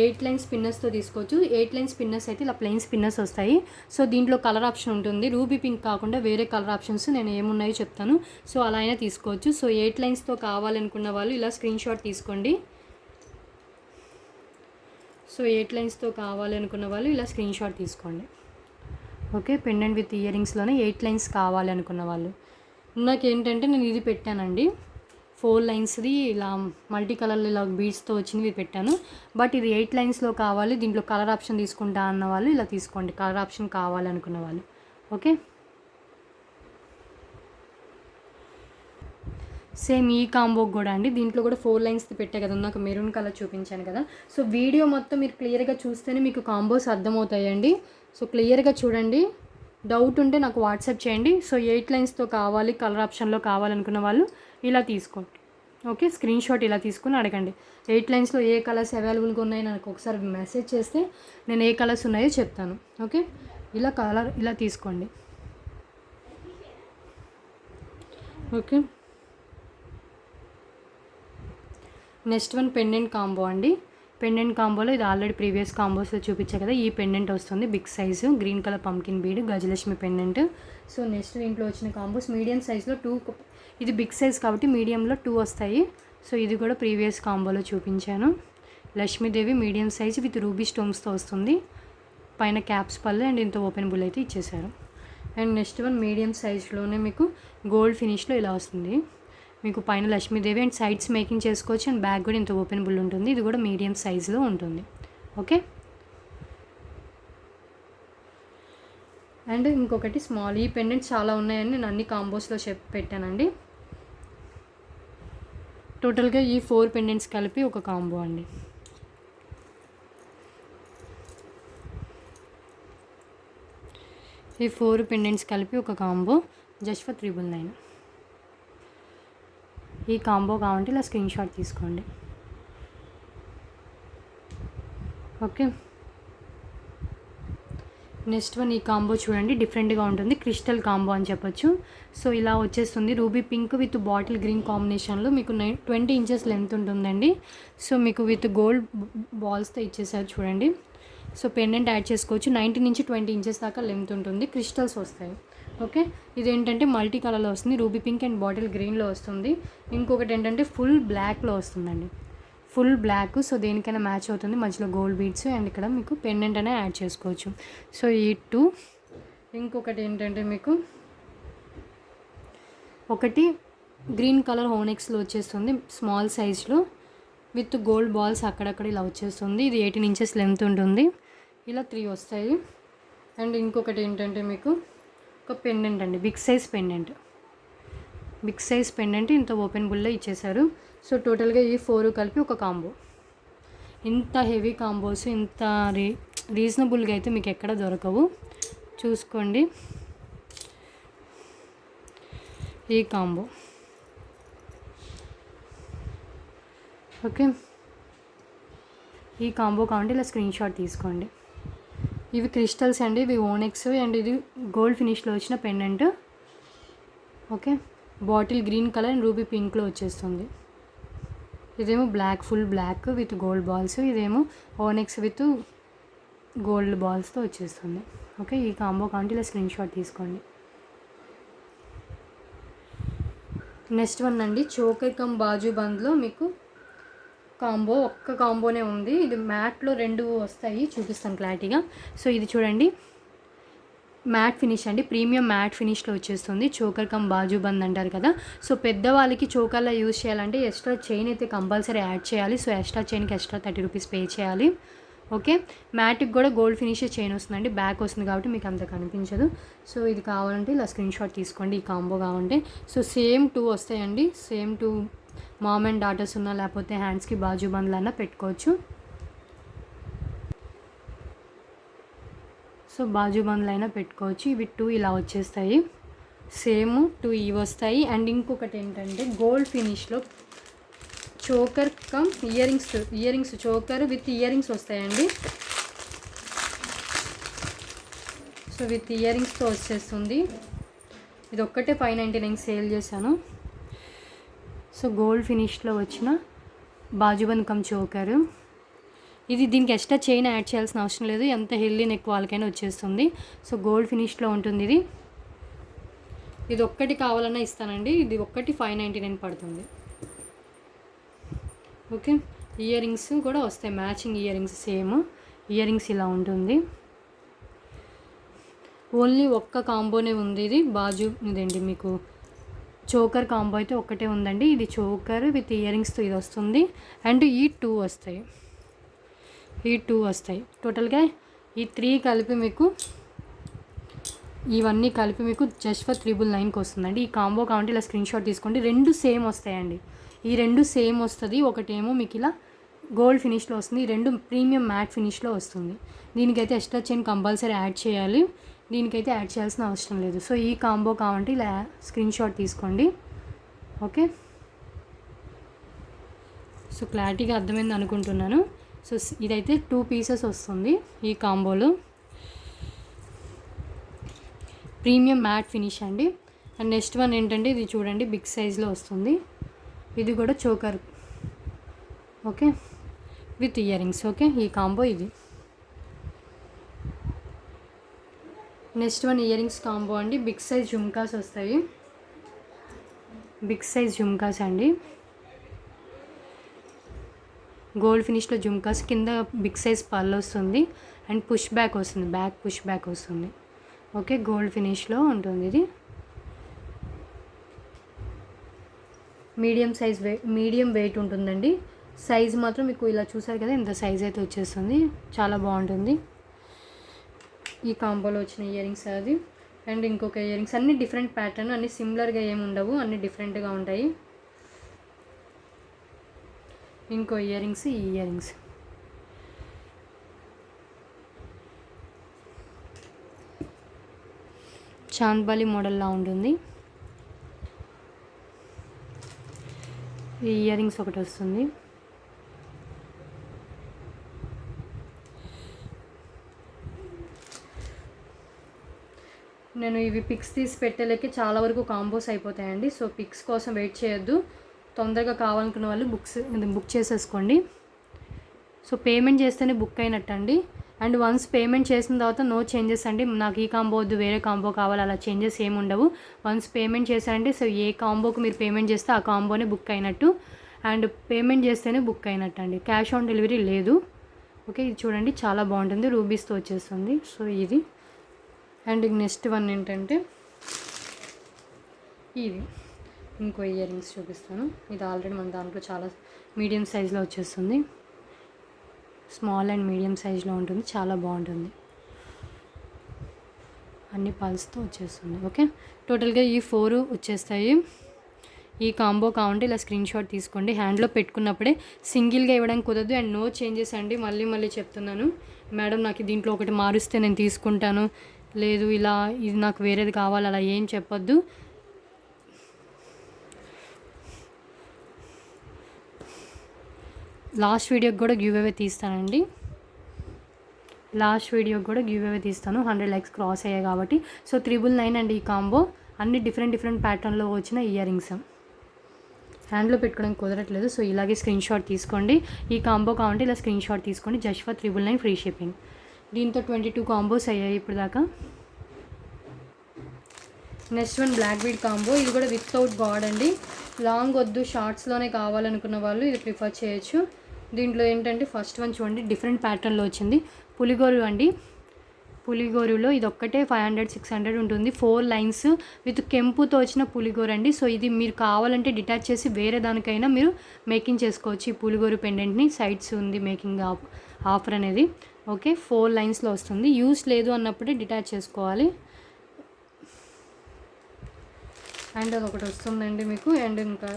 8 లైన్ స్పిన్నర్స్తో తీసుకోవచ్చు. 8 లైన్ స్పిన్నర్స్ అయితే ఇలా ప్లెయిన్ స్పిన్నర్స్ వస్తాయి. సో దీంట్లో కలర్ ఆప్షన్ ఉంటుంది. రూబీ పింక్ కాకుండా వేరే కలర్ ఆప్షన్స్ నేను ఏమున్నాయో చెప్తాను. సో అలా అయినా తీసుకోవచ్చు. సో 8 లైన్స్తో కావాలనుకున్న వాళ్ళు ఇలా స్క్రీన్ షాట్ తీసుకోండి. సో 8 లైన్స్తో కావాలనుకున్న వాళ్ళు ఇలా స్క్రీన్ షాట్ తీసుకోండి. ఓకే, పెండెంట్ విత్ ఇయర్ రింగ్స్లోనే 8 లైన్స్ కావాలనుకున్న వాళ్ళు. నాకేంటంటే నేను ఇది పెట్టానండి, 4 లైన్స్ది ఇలా మల్టీ కలర్లో ఇలా బీడ్స్తో వచ్చింది ఇది పెట్టాను. బట్ ఇది 8 లైన్స్లో కావాలి, దీంట్లో కలర్ ఆప్షన్ తీసుకుంటా అన్న వాళ్ళు ఇలా తీసుకోండి, కలర్ ఆప్షన్ కావాలనుకున్న వాళ్ళు. ఓకే, సేమ్ ఈ కాంబోకి కూడా అండి, దీంట్లో కూడా 4 లైన్స్ది పెట్టే కదా, నాకు మెరూన్ కలర్ చూపించాను కదా. సో వీడియో మొత్తం మీరు క్లియర్గా చూస్తేనే మీకు కాంబోస్ అర్థమవుతాయండి. సో క్లియర్గా చూడండి, డౌట్ ఉంటే నాకు వాట్సాప్ చేయండి. సో 8 లైన్స్తో కావాలి, కలర్ ఆప్షన్లో కావాలనుకున్న వాళ్ళు ఇలా తీసుకోండి. ఓకే, స్క్రీన్ షాట్ ఇలా తీసుకుని అడగండి. 8 లైన్స్లో ఏ కలర్స్ అవైలబుల్గా ఉన్నాయో నాకు ఒకసారి మెసేజ్ చేస్తే నేను ఏ కలర్స్ ఉన్నాయో చెప్తాను. ఓకే, ఇలా కలర్ ఇలా తీసుకోండి. Okay, next one pendant combo అండి. పెండెంట్ కాంబోలో ఇది ఆల్రెడీ ప్రీవియస్ కాంబోస్లో చూపించా కదా, ఈ పెండెంట్ వస్తుంది big size, green colour pumpkin bead, Gajalakshmi pendant. So next దీంట్లో వచ్చిన కాంబోస్ మీడియం సైజ్లో 2, ఇది బిగ్ సైజ్ కాబట్టి మీడియంలో 2 వస్తాయి. సో ఇది కూడా ప్రీవియస్ కాంబోలో చూపించాను. Lakshmidevi medium size with ruby స్టోన్స్తో వస్తుంది, పైన క్యాప్స్ పళ్ళు అండ్ ఇంత ఓపెన్ బుల్ అయితే ఇచ్చేసారు. అండ్ నెక్స్ట్ వన్ మీడియం సైజ్లోనే మీకు గోల్డ్ ఫినిష్లో ఇలా వస్తుంది, మీకు పైన లక్ష్మీదేవి అండ్ సైడ్స్ మేకింగ్ చేసుకోవచ్చు అండ్ బ్యాక్ కూడా ఇంత ఓపెన్ బుల్ ఉంటుంది. ఇది కూడా మీడియం సైజులో ఉంటుంది. ఓకే, అండ్ ఇంకొకటి స్మాల్, ఈ పెండెంట్ చాలా ఉన్నాయని నేను అన్ని కాంబోస్లో పెట్టానండి. టోటల్గా ఈ 4 పెండెంట్స్ కలిపి ఒక కాంబో అండి. ఈ 4 పెండెంట్స్ కలిపి ఒక కాంబో జస్ట్ ఫర్ 999. ఈ కాంబో కావాలంటే ఇలా స్క్రీన్ షాట్ తీసుకోండి. ఓకే, నెక్స్ట్ వన్ ఈ కాంబో చూడండి, డిఫరెంట్గా ఉంటుంది, క్రిస్టల్ కాంబో అని చెప్పొచ్చు. సో ఇలా వచ్చేస్తుంది, ruby pink with bottle green కాంబినేషన్లో మీకు 20 ఇంచెస్ లెంత్ ఉంటుందండి. సో మీకు విత్ గోల్డ్ బాల్స్తో ఇచ్చేసారు చూడండి. సో పెండెంట్ యాడ్ చేసుకోవచ్చు, 19 నుంచి 20 ఇంచెస్ దాకా లెంత్ ఉంటుంది, క్రిస్టల్స్ వస్తాయి. ఓకే, ఇదేంటంటే మల్టీ కలర్లో వస్తుంది, రూబీ పింక్ అండ్ బాటిల్ గ్రీన్లో వస్తుంది. ఇంకొకటి ఏంటంటే ఫుల్ బ్లాక్లో వస్తుందండి, ఫుల్ బ్లాక్. సో దేనికైనా మ్యాచ్ అవుతుంది, మధ్యలో గోల్డ్ బీడ్స్ అండ్ ఇక్కడ మీకు పెండెంట్ అనే యాడ్ చేసుకోవచ్చు. సో ఈ 2. ఇంకొకటి ఏంటంటే మీకు ఒకటి గ్రీన్ కలర్ హోనెక్స్లో వచ్చేస్తుంది, స్మాల్ సైజ్లో విత్ గోల్డ్ బాల్స్ అక్కడక్కడ ఇలా వచ్చేస్తుంది. ఇది 18 ఇంచెస్ లెంత్ ఉంటుంది, ఇలా 3 వస్తాయి. అండ్ ఇంకొకటి ఏంటంటే మీకు ఒక పెండెంట్ అండి, బిగ్ సైజ్ పెండెంట్ ఇంత ఓపెన్ బుల్లో ఇచ్చేసారు. సో టోటల్గా ఈ 4 కలిపి ఒక కాంబో. ఇంత హెవీ కాంబోస్ ఇంత రీజనబుల్గా అయితే మీకు ఎక్కడ దొరకవు, చూసుకోండి. ఈ కాంబో ఓకే, ఈ కాంబో కావాలంటే ఇలా స్క్రీన్ షాట్ తీసుకోండి. ఇవి క్రిస్టల్స్ అండి, ఇవి ఓనెక్స్ అండ్ ఇది గోల్డ్ ఫినిష్లో వచ్చిన pendant. Okay, bottle green colour and ruby పింక్లో వచ్చేస్తుంది. ఇదేమో black, full black with gold balls, ఇదేమో ఓనెక్స్ విత్ గోల్డ్ బాల్స్తో వచ్చేస్తుంది. ఓకే, ఈ కాంబో కావాలంటే ఇలా స్క్రీన్ షాట్ తీసుకోండి. నెక్స్ట్ వన్ అండి, చోకర్ కమ్ బాజు బంద్లో మీకు కాంబో, ఒక్క కాంబోనే ఉంది. ఇది మ్యాట్లో 2 వస్తాయి, చూపిస్తాను క్లారిటీగా. సో ఇది చూడండి, మ్యాట్ ఫినిష్ అండి, ప్రీమియం మ్యాట్ ఫినిష్లో వచ్చేస్తుంది. చోకర్ కమ్ బాజు బంద్ అంటారు కదా, సో పెద్దవాళ్ళకి చోకర్లా యూజ్ చేయాలంటే ఎక్స్ట్రా చైన్ అయితే కంపల్సరీ యాడ్ చేయాలి. సో ఎక్స్ట్రా చైన్కి ఎక్స్ట్రా 30 రూపీస్ పే చేయాలి. ఓకే, మ్యాట్కి కూడా గోల్డ్ ఫినిష్ చైన్ వస్తుందండి, బ్యాక్ వస్తుంది కాబట్టి మీకు అంత కనిపించదు. సో ఇది కావాలంటే ఇలా స్క్రీన్ షాట్ తీసుకోండి, ఈ కాంబో కావాలంటే. సో సేమ్ 2 వస్తాయండి, సేమ్ 2 మామ్ అండ్ డాటర్స్ ఉన్నా లేకపోతే హ్యాండ్స్కి బాజు బండ్లన్నా పెట్టుకోవచ్చు. సో బాజు బండ్లు అయినా పెట్టుకోవచ్చు. ఇవి 2 ఇలా వచ్చేస్తాయి, సేమ్ 2 ఇవి వస్తాయి. అండ్ ఇంకొకటి ఏంటంటే గోల్డ్ ఫినిష్లో choker cum earrings choker with earrings వస్తాయండి. సో విత్ ఇయరింగ్స్తో వచ్చేస్తుంది. ఇది ఒక్కటే 599 సేల్ చేశాను. సో గోల్డ్ ఫినిష్లో వచ్చిన బాజుబంద్ కమ్ చోకరు, ఇది దీనికి ఎక్స్ట్రా చైన్ యాడ్ చేయాల్సిన అవసరం లేదు, ఎంత హెల్దీ నెక్ వాళ్ళకైనా వచ్చేస్తుంది. సో గోల్డ్ ఫినిష్లో ఉంటుంది ఇది. ఇది ఒక్కటి కావాలన్నా ఇస్తానండి, ఇది ఒక్కటి 599 పడుతుంది. ఓకే, ఇయర్ రింగ్స్ కూడా వస్తాయి, matching ear rings, same ear rings ఇలా ఉంటుంది. ఓన్లీ ఒక్క కాంబోనే ఉంది ఇది బాజు, ఇదండి మీకు చోకర్ కాంబో అయితే ఒక్కటే ఉందండి. ఇది చోకర్ విత్ ఇయర్ రింగ్స్తో ఇది వస్తుంది. అండ్ ఈ 2 వస్తాయి, ఈ 2 వస్తాయి. టోటల్గా ఈ 3 కలిపి మీకు, ఇవన్నీ కలిపి మీకు జస్ట్ ఫర్ 999కి వస్తుందండి. ఈ కాంబో కావాలంటే ఇలా స్క్రీన్ షాట్ తీసుకోండి. 2 సేమ్ వస్తాయండి, ఈ 2 సేమ్ వస్తుంది. ఒకటేమో మీకు ఇలా గోల్డ్ ఫినిష్లో వస్తుంది, 2 ప్రీమియం మ్యాట్ ఫినిష్లో వస్తుంది. దీనికైతే ఎక్స్ట్రా చైన్ కంపల్సరీ యాడ్ చేయాలి, దీనికైతే యాడ్ చేయాల్సిన అవసరం లేదు. సో ఈ కాంబో కావాలంటే ఇలా స్క్రీన్ షాట్ తీసుకోండి. ఓకే, సో క్లారిటీగా అర్థమైంది అనుకుంటున్నాను. సో ఇదైతే 2 పీసెస్ వస్తుంది ఈ కాంబోలో, ప్రీమియం మ్యాట్ ఫినిష్ అండి. అండ్ నెక్స్ట్ వన్ ఏంటంటే ఇది చూడండి, బిగ్ సైజ్లో వస్తుంది. ఇది కూడా choker, okay, with ear rings. Okay, ఈ కాంబో ఇది. Next one ear rings combo అండి, బిగ్ సైజ్ జుమ్కాస్ వస్తాయి, బిగ్ సైజ్ జుమ్కాస్ అండి. గోల్డ్ ఫినిష్లో జుమ్కాస్, కింద బిగ్ సైజ్ పళ్ళు వస్తుంది అండ్ పుష్ బ్యాక్ వస్తుంది, బ్యాక్ పుష్ బ్యాక్ వస్తుంది. ఓకే, గోల్డ్ ఫినిష్లో ఉంటుంది ఇది. మీడియం వెయిట్ ఉంటుందండి. సైజ్ మాత్రం మీకు ఇలా చూసారు కదా, ఇంత సైజ్ అయితే వచ్చేస్తుంది, చాలా బాగుంటుంది. ఈ కాంబోలో వచ్చిన ఇయర్ రింగ్స్ అది. అండ్ ఇంకొక ఇయర్ రింగ్స్, అన్ని డిఫరెంట్ ప్యాటర్న్, అన్ని సిమిలర్గా ఏమి ఉండవు, అన్ని డిఫరెంట్గా ఉంటాయి. ఇంకో ఇయర్ రింగ్స్, ఈ ఇయర్ రింగ్స్ చాంద్బాలి మోడల్లా ఉంటుంది. ఈ ఇయర్ రింగ్స్ ఒకటి వస్తుంది. నేను ఇవి పిక్స్ తీసి పెట్టలేక చాలా వరకు కాంబోస్ అయిపోతాయండి. సో పిక్స్ కోసం వెయిట్ చేయొద్దు, తొందరగా కావాలనుకున్న వాళ్ళు బుక్ చేసేసుకోండి. సో పేమెంట్ చేస్తేనే బుక్ అయినట్టండి. అండ్ వన్స్ పేమెంట్ చేసిన తర్వాత నో చేంజెస్ అండి, నాకు ఈ కాంబో వద్దు వేరే కాంబో కావాలి, అలా చేంజెస్ ఏమి ఉండవు. వన్స్ పేమెంట్ చేశారంటే సో ఏ కాంబోకి మీరు పేమెంట్ చేస్తే ఆ కాంబోనే బుక్ అయినట్టు, అండ్ పేమెంట్ చేస్తేనే బుక్ అయినట్టు అండి, క్యాష్ ఆన్ డెలివరీ లేదు. ఓకే, ఇది చూడండి చాలా బాగుంటుంది, రూబీస్తో వచ్చేస్తుంది. సో ఇది. అండ్ నెక్స్ట్ వన్ ఏంటంటే ఇది ఇంకో ఇయర్ రింగ్స్ చూపిస్తాను. ఇది ఆల్రెడీ మన దాంట్లో చాలా మీడియం సైజ్లో వచ్చేస్తుంది, స్మాల్ అండ్ మీడియం సైజ్లో ఉంటుంది, చాలా బాగుంటుంది, అన్ని పల్స్తో వచ్చేస్తుంది. ఓకే, టోటల్గా ఈ 4 వచ్చేస్తాయి. ఈ కాంబో కావాలంటే ఇలా స్క్రీన్ షాట్ తీసుకోండి. హ్యాండ్లో పెట్టుకున్నప్పుడే సింగిల్గా ఇవ్వడానికి కుదరదు. అండ్ నో చేంజెస్ అండి, మళ్ళీ చెప్తున్నాను. మేడం నాకు దీంట్లో ఒకటి మారుస్తే నేను తీసుకుంటాను, లేదు ఇలా ఇది నాకు వేరేది కావాలి, అలా ఏం చెప్పొద్దు. లాస్ట్ వీడియోకి కూడా గివ్ అవే తీస్తానండి, లాస్ట్ వీడియోకి కూడా గివ్ అవే తీస్తాను, 100 లైక్స్ క్రాస్ అయ్యాయి కాబట్టి. సో 999 అండి ఈ కాంబో, అన్ని డిఫరెంట్ ప్యాటర్న్లో వచ్చిన ఇయర్ రింగ్స్. హ్యాండ్లో పెట్టుకోవడానికి కుదరట్లేదు, సో ఇలాగే స్క్రీన్ షాట్ తీసుకోండి. ఈ కాంబో కావాలంటే ఇలా స్క్రీన్ షాట్ తీసుకోండి, జస్ట్ ఫర్ 999 ఫ్రీ షిప్పింగ్. దీంతో 22 కాంబోస్ అయ్యాయి ఇప్పుడు దాకా. Next one black bead combo, ఇది కూడా వితౌట్ గాడ్ అండి. లాంగ్ వద్దు, షార్ట్స్లోనే కావాలనుకున్న వాళ్ళు ఇది ప్రిఫర్ చేయొచ్చు. దీంట్లో ఏంటంటే ఫస్ట్ వన్ చూడండి, డిఫరెంట్ ప్యాటర్న్లో వచ్చింది, పులిగోలు అండి. పులిగోరులో ఇది ఒక్కటే 500-600 ఉంటుంది. 4 లైన్స్ విత్ కెంపుతో వచ్చిన పులిగోర అండి. సో ఇది మీరు కావాలంటే డిటాచ్ చేసి వేరే దానికైనా మీరు మేకింగ్ చేసుకోవచ్చు. ఈ పులిగోరు పెండెంట్ని సైడ్స్ ఉంది మేకింగ్ ఆఫర్ అనేది. ఓకే, 4 లైన్స్లో వస్తుంది. యూస్ లేదు అన్నప్పుడే డిటాచ్ చేసుకోవాలి. అండ్ అది ఒకటి వస్తుందండి మీకు. అండ్ ఇంకా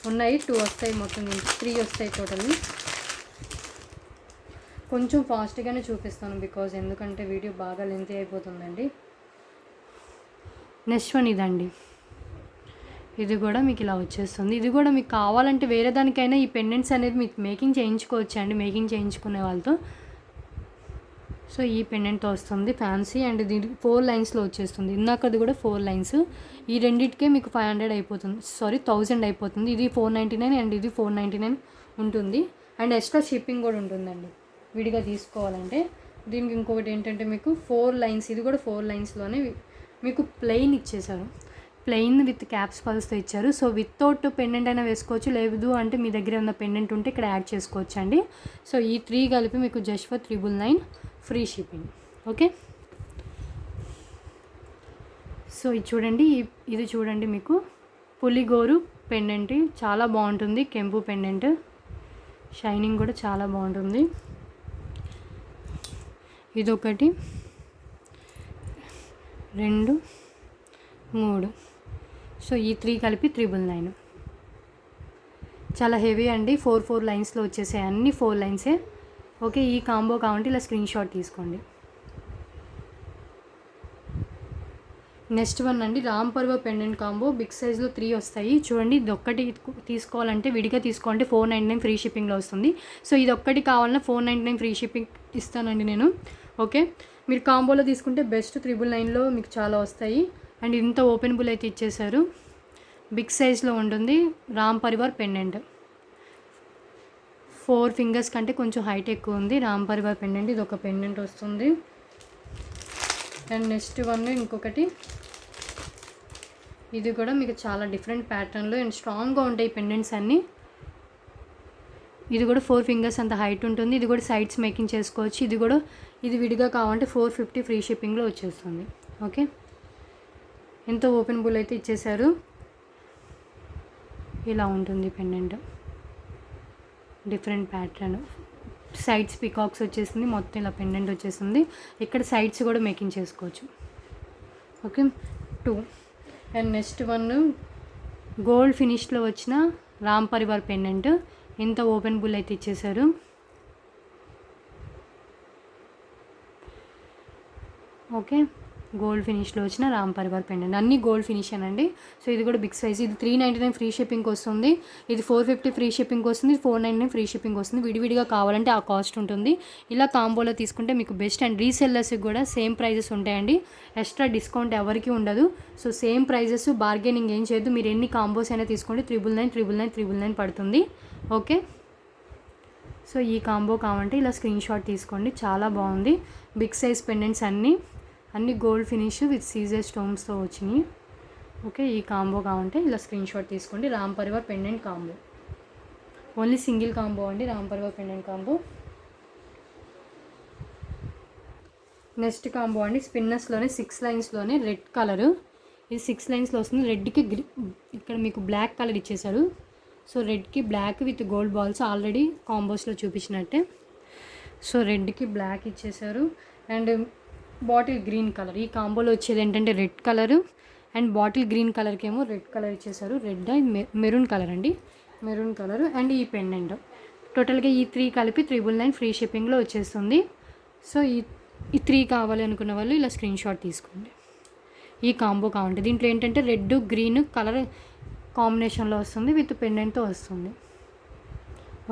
ఉన్నాయి 2 వస్తాయి, మొత్తం 3 వస్తాయి టోటల్లీ. కొంచెం ఫాస్ట్గానే చూపిస్తాను బికాజ్ ఎందుకంటే వీడియో బాగా లెంతీ అయిపోతుందండి. నెక్స్ట్ వన్ ఇదండి. ఇది కూడా మీకు ఇలా వచ్చేస్తుంది. ఇది కూడా మీకు కావాలంటే వేరే దానికైనా ఈ పెండెంట్స్ అనేది మీకు మేకింగ్ చేయించుకోవచ్చు అండి, మేకింగ్ చేయించుకునే వాళ్ళతో. సో ఈ పెండెంట్తో వస్తుంది ఫ్యాన్సీ. అండ్ ఇది 4 లైన్స్లో వచ్చేస్తుంది. ఇందాకది కూడా 4 లైన్స్. ఈ రెండింటికే మీకు 500 అయిపోతుంది, 1000 అయిపోతుంది. ఇది 499 అండ్ ఇది 499 ఉంటుంది. అండ్ ఎక్స్ట్రా షిప్పింగ్ కూడా ఉంటుందండి విడిగా తీసుకోవాలంటే. దీనికి ఇంకొకటి ఏంటంటే మీకు 4 లైన్స్, ఇది కూడా 4 లైన్స్లోనే మీకు ప్లెయిన్ ఇచ్చేసారు. ప్లెయిన్ విత్ క్యాప్స్ పల్స్తో ఇచ్చారు. సో వితౌట్ పెండెంట్ అయినా వేసుకోవచ్చు, లేదు అంటే మీ దగ్గర ఉన్న పెండెంట్ ఉంటే ఇక్కడ యాడ్ చేసుకోవచ్చు అండి. సో ఈ 3 కలిపి మీకు just for 999 free shipping. Okay, so ఇది చూడండి, ఇది చూడండి మీకు పులిగోరు పెండెంట్ చాలా బాగుంటుంది. కెంపు పెండెంట్ షైనింగ్ కూడా చాలా బాగుంటుంది. ఇదొకటి, 2, 3. సో ఈ 3 కలిపి 999. చాలా హెవీ అండి. 4 లైన్స్లో వచ్చేసాయి, అన్ని 4 లైన్సే. ఓకే, ఈ కాంబో కావాలంటే ఇలా స్క్రీన్ షాట్ తీసుకోండి. నెక్స్ట్ వన్ అండి, రామ్ పర్వ పెండెంట్ కాంబో. బిగ్ సైజ్లో 3 వస్తాయి. చూడండి, ఇది ఒక్కటి తీసుకోవాలంటే విడిగా తీసుకోవాలంటే 499 ఫ్రీ షిప్పింగ్లో వస్తుంది. సో ఇది ఒక్కటి కావాలన్నా 499 ఫ్రీ షిప్పింగ్ ఇస్తానండి నేను. ఓకే, మీరు కాంబోలో తీసుకుంటే బెస్ట్. 999లో మీకు చాలా వస్తాయి. అండ్ ఇంత ఓపెనబుల్ అయితే ఇచ్చేసారు. బిగ్ సైజ్లో ఉంటుంది రామ్ పరివార్ పెండెంట్. 4 ఫింగర్స్ కంటే కొంచెం హైట్ ఎక్కువ ఉంది రామ్ పరివార్ పెండెంట్. ఇది ఒక పెండెంట్ వస్తుంది. అండ్ నెక్స్ట్ వన్ ఇంకొకటి, ఇది కూడా మీకు చాలా డిఫరెంట్ ప్యాటర్న్లో అండ్ స్ట్రాంగ్గా ఉంటాయి పెండెంట్స్ అన్నీ. ఇది కూడా 4 ఫింగర్స్ అంత హైట్ ఉంటుంది. ఇది కూడా సైడ్స్ మేకింగ్ చేసుకోవచ్చు. ఇది విడిగా కావాలంటే 450 ఫ్రీ షిప్పింగ్లో వచ్చేస్తుంది. ఓకే, ఎంతో ఓపెనబుల్ అయితే ఇచ్చేసారు. ఇలా ఉంటుంది pendant, different pattern. Sides peacocks వచ్చేసింది, మొత్తం ఇలా పెండెంట్ వచ్చేసింది. ఇక్కడ సైడ్స్ కూడా మేకింగ్ చేసుకోవచ్చు. Okay, 2. And next one gold ఫినిష్లో వచ్చిన రామ్ పరివార్ పెండెంట్. ఎంత ఓపెనబుల్ అయితే ఇచ్చేసారు. ఓకే, గోల్డ్ ఫినిష్లో వచ్చిన రామ్ పరివార్ పెండెంట్. అన్నీ గోల్డ్ ఫినిష్ అనండి. సో ఇది కూడా బిగ్ సైజ్. ఇది 399 ఫ్రీ షిప్పింగ్ వస్తుంది. ఇది 450 ఫ్రీ షిప్పింగ్ వస్తుంది. 499 ఫ్రీ షిప్పింగ్ వస్తుంది. విడివిడిగా కావాలంటే ఆ కాస్ట్ ఉంటుంది. ఇలా కాంబోలో తీసుకుంటే మీకు బెస్ట్. అండ్ రీసెల్లర్స్కి కూడా సేమ్ ప్రైజెస్ ఉంటాయండి, ఎక్స్ట్రా డిస్కౌంట్ ఎవరికి ఉండదు. సో సేమ్ ప్రైజెస్, బార్గెనింగ్ ఏం చేయొద్దు. మీరు ఎన్ని కాంబోస్ అయినా తీసుకోండి, 999 పడుతుంది. ఓకే, సో ఈ కాంబో కావాలంటే ఇలా స్క్రీన్ షాట్ తీసుకోండి. చాలా బాగుంది. బిగ్ సైజ్ పెండెంట్స్ అన్ని గోల్డ్ ఫినిష్ విత్ సీజర్ స్టోన్స్తో వచ్చినాయి. ఓకే, ఈ కాంబో కావాలంటే ఇలా స్క్రీన్ షాట్ తీసుకోండి. Ram Parivar pendant combo, only single combo అండి, Ram Parivar pendant combo. Next combo అండి, స్పిన్నర్స్లోనే 6 లైన్స్లోనే రెడ్ కలరు. ఇది 6 లైన్స్లో వస్తుంది. రెడ్కి ఇక్కడ మీకు బ్లాక్ కలర్ ఇచ్చేసారు. సో రెడ్కి black with gold balls already కాంబోస్లో చూపించినట్టే. సో రెడ్కి బ్లాక్ ఇచ్చేసారు అండ్ బాటిల్ గ్రీన్ కలర్. ఈ కాంబోలో వచ్చేది ఏంటంటే red colour and bottle green కలర్కి ఏమో రెడ్ కలర్ ఇచ్చేసారు. రెడ్ అండ్ మెరూన్ కలర్ అండి, మెరూన్ కలర్. అండ్ ఈ పెండెంట్ టోటల్గా ఈ 3 కలిపి 999 ఫ్రీ షిప్పింగ్లో వచ్చేస్తుంది. సో ఈ 3 కావాలి అనుకున్న వాళ్ళు ఇలా స్క్రీన్ షాట్ తీసుకోండి. ఈ కాంబో కావాలంటే దీంట్లో ఏంటంటే రెడ్ గ్రీన్ కలర్ కాంబినేషన్లో వస్తుంది, విత్ పెండెంట్తో వస్తుంది.